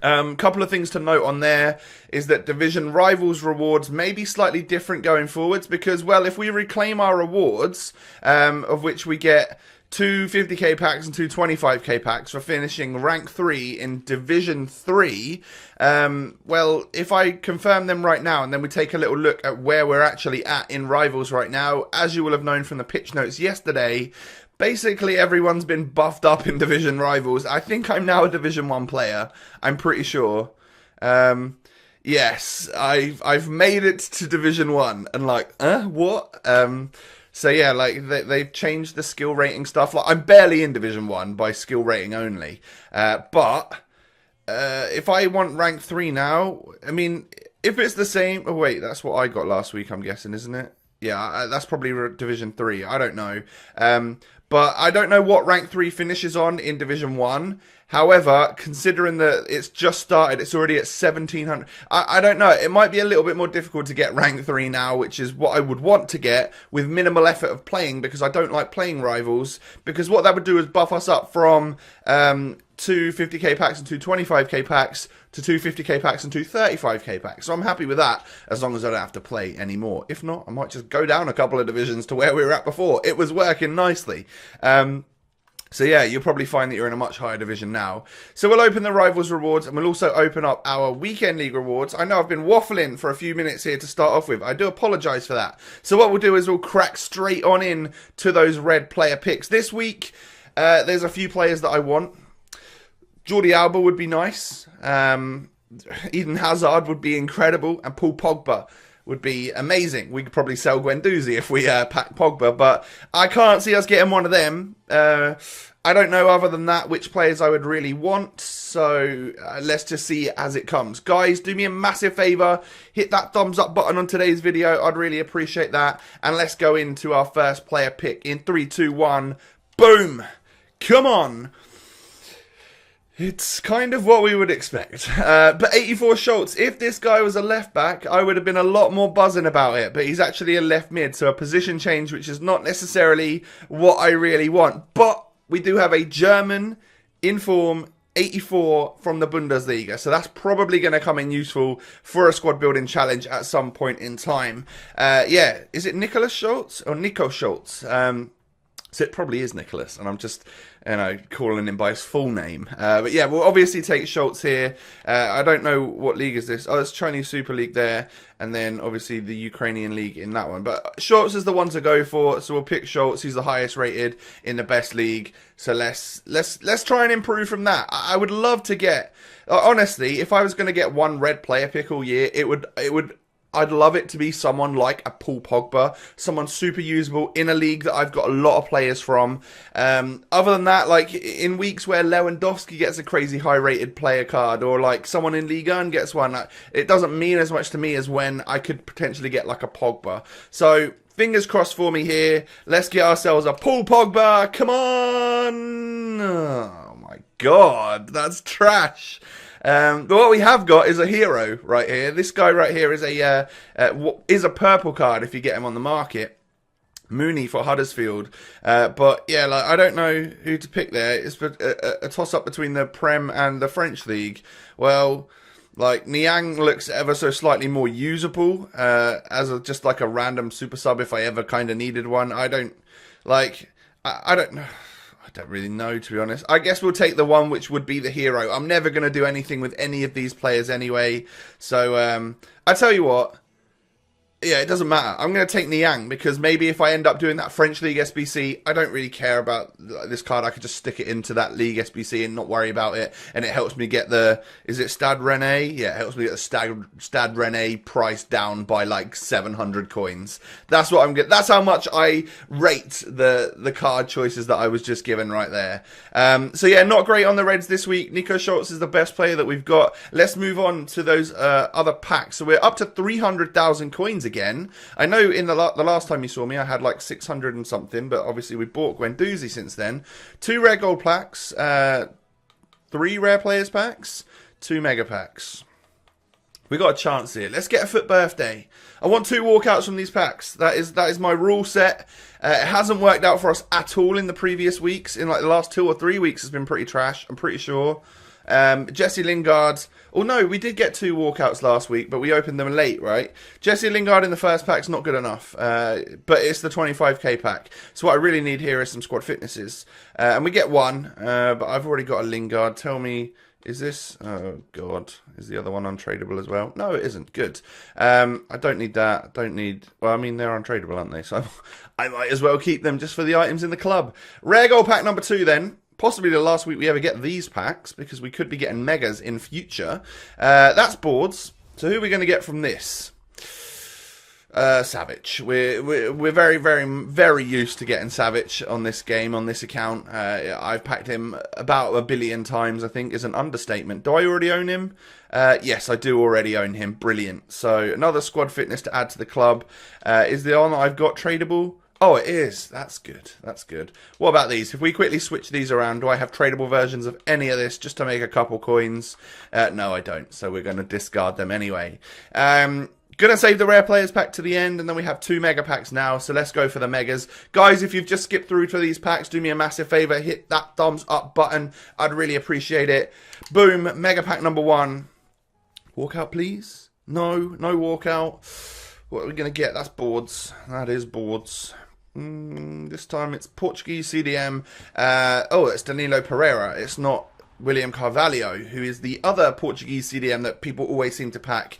Speaker 1: Couple of things to note on there is that Division Rivals rewards may be slightly different going forwards because, well, if we reclaim our rewards, of which we get 2 50k packs and 2 25k packs for finishing rank 3 in Division 3, well, if I confirm them right now and then we take a little look at where we're actually at in Rivals right now, as you will have known from the pitch notes yesterday, basically everyone's been buffed up in Division Rivals. I think I'm now a Division 1 player. I'm pretty sure. Yes, I've made it to Division 1 and like, what? So yeah, like they've changed the skill rating stuff. Like I'm barely in Division 1 by skill rating only. But if I want rank 3 now, I mean, if it's the same, oh wait, that's what I got last week, I'm guessing, isn't it? Yeah, that's probably Division 3. I don't know. But I don't know what rank 3 finishes on in Division 1. However, considering that it's just started, it's already at 1700. I don't know. It might be a little bit more difficult to get rank 3 now, which is what I would want to get with minimal effort of playing because I don't like playing Rivals. Because what that would do is buff us up from 2 50k packs and 2 25k packs to 2 50k packs and 2 35k packs. So I'm happy with that as long as I don't have to play anymore. If not, I might just go down a couple of divisions to where we were at before. It was working nicely. So yeah, you'll probably find that you're in a much higher division now. So we'll open the Rivals rewards and we'll also open up our Weekend League rewards. I know I've been waffling for a few minutes here to start off with. I do apologise for that. So what we'll do is we'll crack straight on in to those red player picks. This week, there's a few players that I want. Jordi Alba would be nice. Eden Hazard would be incredible. And Paul Pogba would be amazing. We could probably sell Guendouzi if we pack Pogba, but I can't see us getting one of them. I don't know other than that which players I would really want, so let's just see as it comes. Guys, do me a massive favour, hit that thumbs up button on today's video, I'd really appreciate that, and let's go into our first player pick in 3, 2, 1, boom! Come on! It's kind of what we would expect. But 84 Schultz, if this guy was a left back, I would have been a lot more buzzing about it. But he's actually a left mid, so a position change, which is not necessarily what I really want. But we do have a German in form 84 from the Bundesliga. So that's probably going to come in useful for a squad building challenge at some point in time. Yeah, is it Nicholas Schultz or Nico Schultz? So it probably is Nicholas, and I'm just, calling him by his full name. But yeah, we'll obviously take Schultz here. I don't know what league is this. Oh, it's Chinese Super League there, and then obviously the Ukrainian League in that one. But Schultz is the one to go for, so we'll pick Schultz. He's the highest rated in the best league. So let's try and improve from that. I would love to get, honestly, if I was going to get one red player pick all year, I'd love it to be someone like a Paul Pogba, someone super usable in a league that I've got a lot of players from. Other than that, like in weeks where Lewandowski gets a crazy high-rated player card, or like someone in Ligue 1 gets one, it doesn't mean as much to me as when I could potentially get like a Pogba. So fingers crossed for me here. Let's get ourselves a Paul Pogba. Come on! Oh my God, that's trash. But what we have got is a hero right here. This guy right here is a purple card if you get him on the market. Mooney for Huddersfield. But yeah, like I don't know who to pick there. It's a toss-up between the Prem and the French League. Well, like Niang looks ever so slightly more usable as just like a random super sub if I ever kind of needed one. I don't know. I don't really know, to be honest. I guess we'll take the one which would be the hero. I'm never going to do anything with any of these players anyway. So, I tell you what. Yeah, it doesn't matter. I'm going to take Niang because maybe if I end up doing that French League SBC, I don't really care about this card. I could just stick it into that League SBC and not worry about it. And it helps me get the, is it Stade Rennais? Yeah, it helps me get the Stade Rennais price down by like 700 coins. That's what I'm getting. That's how much I rate the card choices that I was just given right there. So yeah, not great on the Reds this week. Nico Schultz is the best player that we've got. Let's move on to those other packs. So we're up to 300,000 coins again. I know in the last time you saw me, I had like 600 and something, but obviously we bought Guendouzi since then. 2 rare gold packs, 3 rare players packs, 2 mega packs. We got a chance here. Let's get a FUT birthday. I want 2 walkouts from these packs. That is my rule set. It hasn't worked out for us at all in the previous weeks. In like the last 2 or 3 weeks has been pretty trash, I'm pretty sure. Jesse Lingard. Oh no, we did get 2 walkouts last week, but we opened them late, right? Jesse Lingard in the first pack's not good enough, but it's the 25k pack. So what I really need here is some squad fitnesses. And we get 1, but I've already got a Lingard. Tell me, is this... Oh god, is the other one untradeable as well? No, it isn't. Good. I don't need that. I don't need... Well, I mean, they're untradeable, aren't they? So I might as well keep them just for the items in the club. Rare gold pack number 2 then. Possibly the last week we ever get these packs, because we could be getting megas in future. That's boards. So who are we going to get from this? Savage. We're very, very, very used to getting Savage on this game, on this account. I've packed him about 1 billion times, I think, is an understatement. Do I already own him? Yes, I do already own him. Brilliant. So another squad fitness to add to the club. Is the one that I've got tradable? Oh, it is. That's good. That's good. What about these? If we quickly switch these around, do I have tradable versions of any of this just to make a couple coins? No, I don't. So we're going to discard them anyway. Going to save the rare players pack to the end, and then we have 2 mega packs now. So let's go for the megas. Guys, if you've just skipped through to these packs, do me a massive favor. Hit that thumbs up button. I'd really appreciate it. Boom. Mega pack number 1. Walkout, please. No walkout. What are we going to get? That's boards. That is boards. This time it's Portuguese CDM. Oh, it's Danilo Pereira. It's not William Carvalho, who is the other Portuguese CDM that people always seem to pack.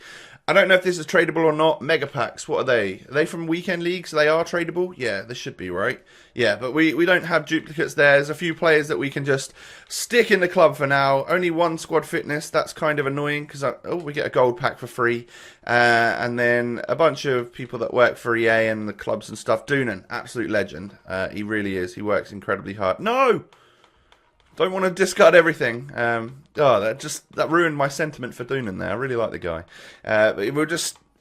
Speaker 1: I don't know if this is tradable or not. Mega packs, what are they? Are they from weekend leagues? They are tradable? Yeah, they should be, right? Yeah, but we don't have duplicates there. There's a few players that we can just stick in the club for now. Only 1 squad fitness. That's kind of annoying because we get a gold pack for free. And then a bunch of people that work for EA and the clubs and stuff. Doonan, absolute legend. He really is. He works incredibly hard. No! Don't want to discard everything. That ruined my sentiment for Doonan there. I really like the guy. But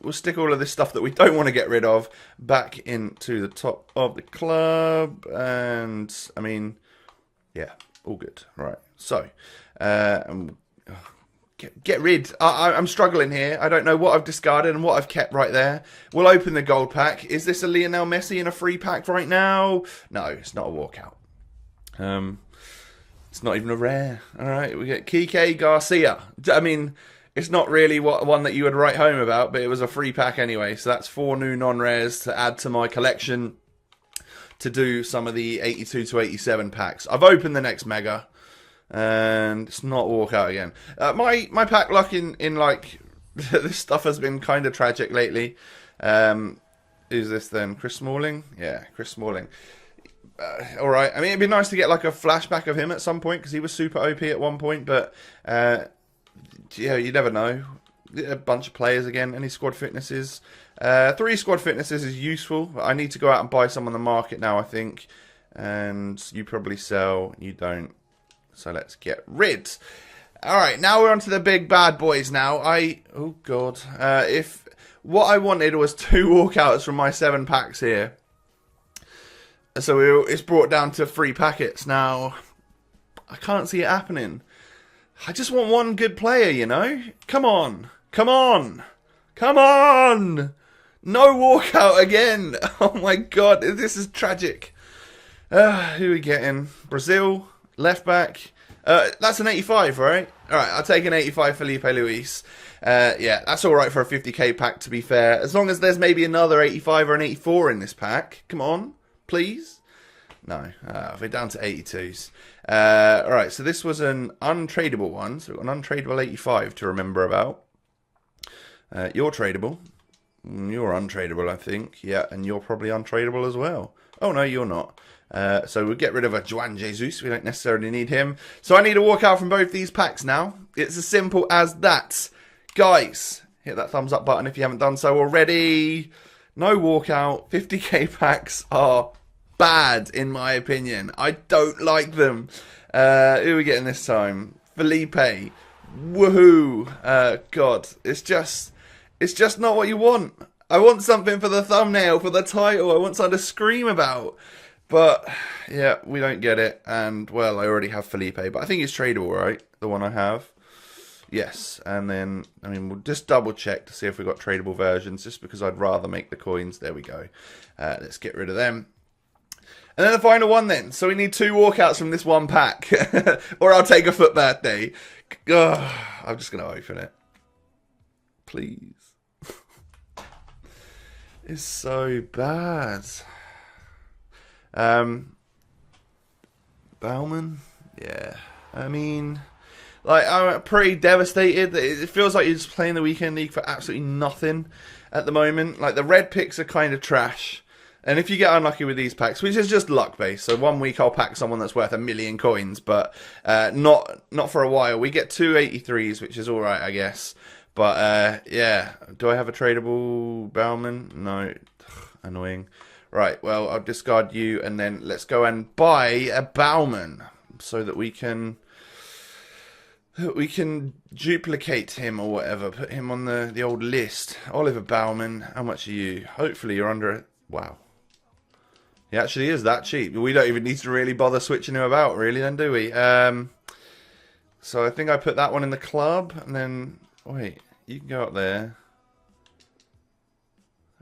Speaker 1: we'll stick all of this stuff that we don't want to get rid of back into the top of the club. And I mean, yeah, all good. Right. So, get rid. I'm struggling here. I don't know what I've discarded and what I've kept right there. We'll open the gold pack. Is this a Lionel Messi in a free pack right now? No, it's not a walkout. It's not even a rare. All right, we get Kike Garcia. I mean, it's not really one that you would write home about, but it was a free pack anyway. So that's 4 new non-rares to add to my collection to do some of the 82 to 87 packs. I've opened the next mega, and it's not walkout again. My pack luck in like this stuff has been kind of tragic lately. Who's this then? Chris Smalling? Yeah, Chris Smalling. All right. I mean, it'd be nice to get like a flashback of him at some point because he was super OP at one point. But yeah, you never know. A bunch of players again. Any squad fitnesses? 3 squad fitnesses is useful. I need to go out and buy some on the market now, I think. And you probably sell. You don't. So let's get rid. All right. Now we're on to the big bad boys. Now oh god. If what I wanted was 2 walkouts from my 7 packs here. So it's brought down to 3 packets. Now, I can't see it happening. I just want 1 good player, you know? Come on. Come on. Come on. No walkout again. Oh my god, this is tragic. Who are we getting? Brazil, left back. That's an 85, right? Alright, I'll take an 85 Felipe Luis. Yeah, that's alright for a 50k pack, to be fair. As long as there's maybe another 85 or an 84 in this pack. Come on. Please? No. We're down to 82s. Alright, so this was an untradeable one. So we've got an untradeable 85 to remember about. You're tradable. You're untradeable, I think. Yeah, and you're probably untradeable as well. Oh, no, you're not. So we'll get rid of a Juan Jesus. We don't necessarily need him. So I need to walk out from both these packs now. It's as simple as that. Guys, hit that thumbs up button if you haven't done so already. No walkout. 50k packs are bad, in my opinion. I don't like them. Who are we getting this time? Felipe. Woohoo. God, it's just not what you want. I want something for the thumbnail, for the title. I want something to scream about. But, yeah, we don't get it. And, well, I already have Felipe. But I think it's tradable, right? The one I have. Yes. And then, I mean, we'll just double check to see if we've got tradable versions. Just because I'd rather make the coins. There we go. Let's get rid of them. And then the final one then. So we need 2 walkouts from this one pack. Or I'll take a foot birthday. I'm just going to open it. Please. It's so bad. Bauman? Yeah. I mean, like, I'm pretty devastated. It feels like you're just playing the weekend league for absolutely nothing at the moment. Like, the red picks are kind of trash. And if you get unlucky with these packs, which is just luck based, so 1 week I'll pack someone that's worth 1,000,000 coins, but not for a while. We get 2 83s, which is alright, I guess. But yeah, do I have a tradable Bauman? No. Annoying. Right, well, I'll discard you, and then let's go and buy a Bauman so that we can duplicate him or whatever, put him on the old list. Oliver Bauman, how much are you? Hopefully you're under it. Wow. He actually is that cheap. We don't even need to really bother switching him about, really, then, do we? So I think I put that one in the club, and then, wait, you can go up there.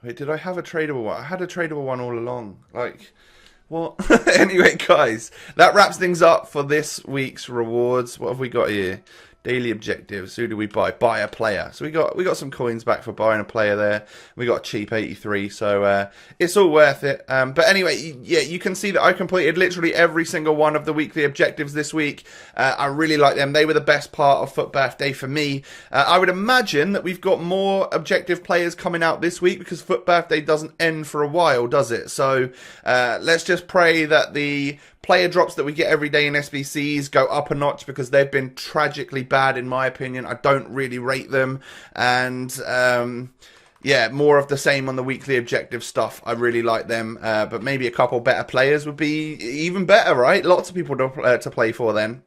Speaker 1: Wait, did I have a tradable one? I had a tradable one all along. Like, what? Anyway, guys, that wraps things up for this week's rewards. What have we got here? Daily objectives. Who do we buy? Buy a player. So we got some coins back for buying a player there. We got a cheap 83, so it's all worth it. But anyway, yeah, you can see that I completed literally every single one of the weekly objectives this week. I really like them. They were the best part of Foot Birthday for me. I would imagine that we've got more objective players coming out this week because Foot Birthday doesn't end for a while, does it? So let's just pray that the player drops that we get every day in SBCs go up a notch because they've been tragically bad in my opinion. I don't really rate them, and yeah, more of the same on the weekly objective stuff. I really like them, but maybe a couple better players would be even better, right? Lots of people to play for then.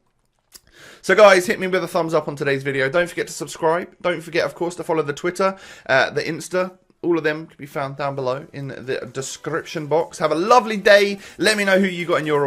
Speaker 1: So guys, hit me with a thumbs up on today's video. Don't forget to subscribe. Don't forget, of course, to follow the Twitter, the Insta. All of them can be found down below in the description box. Have a lovely day. Let me know who you got in your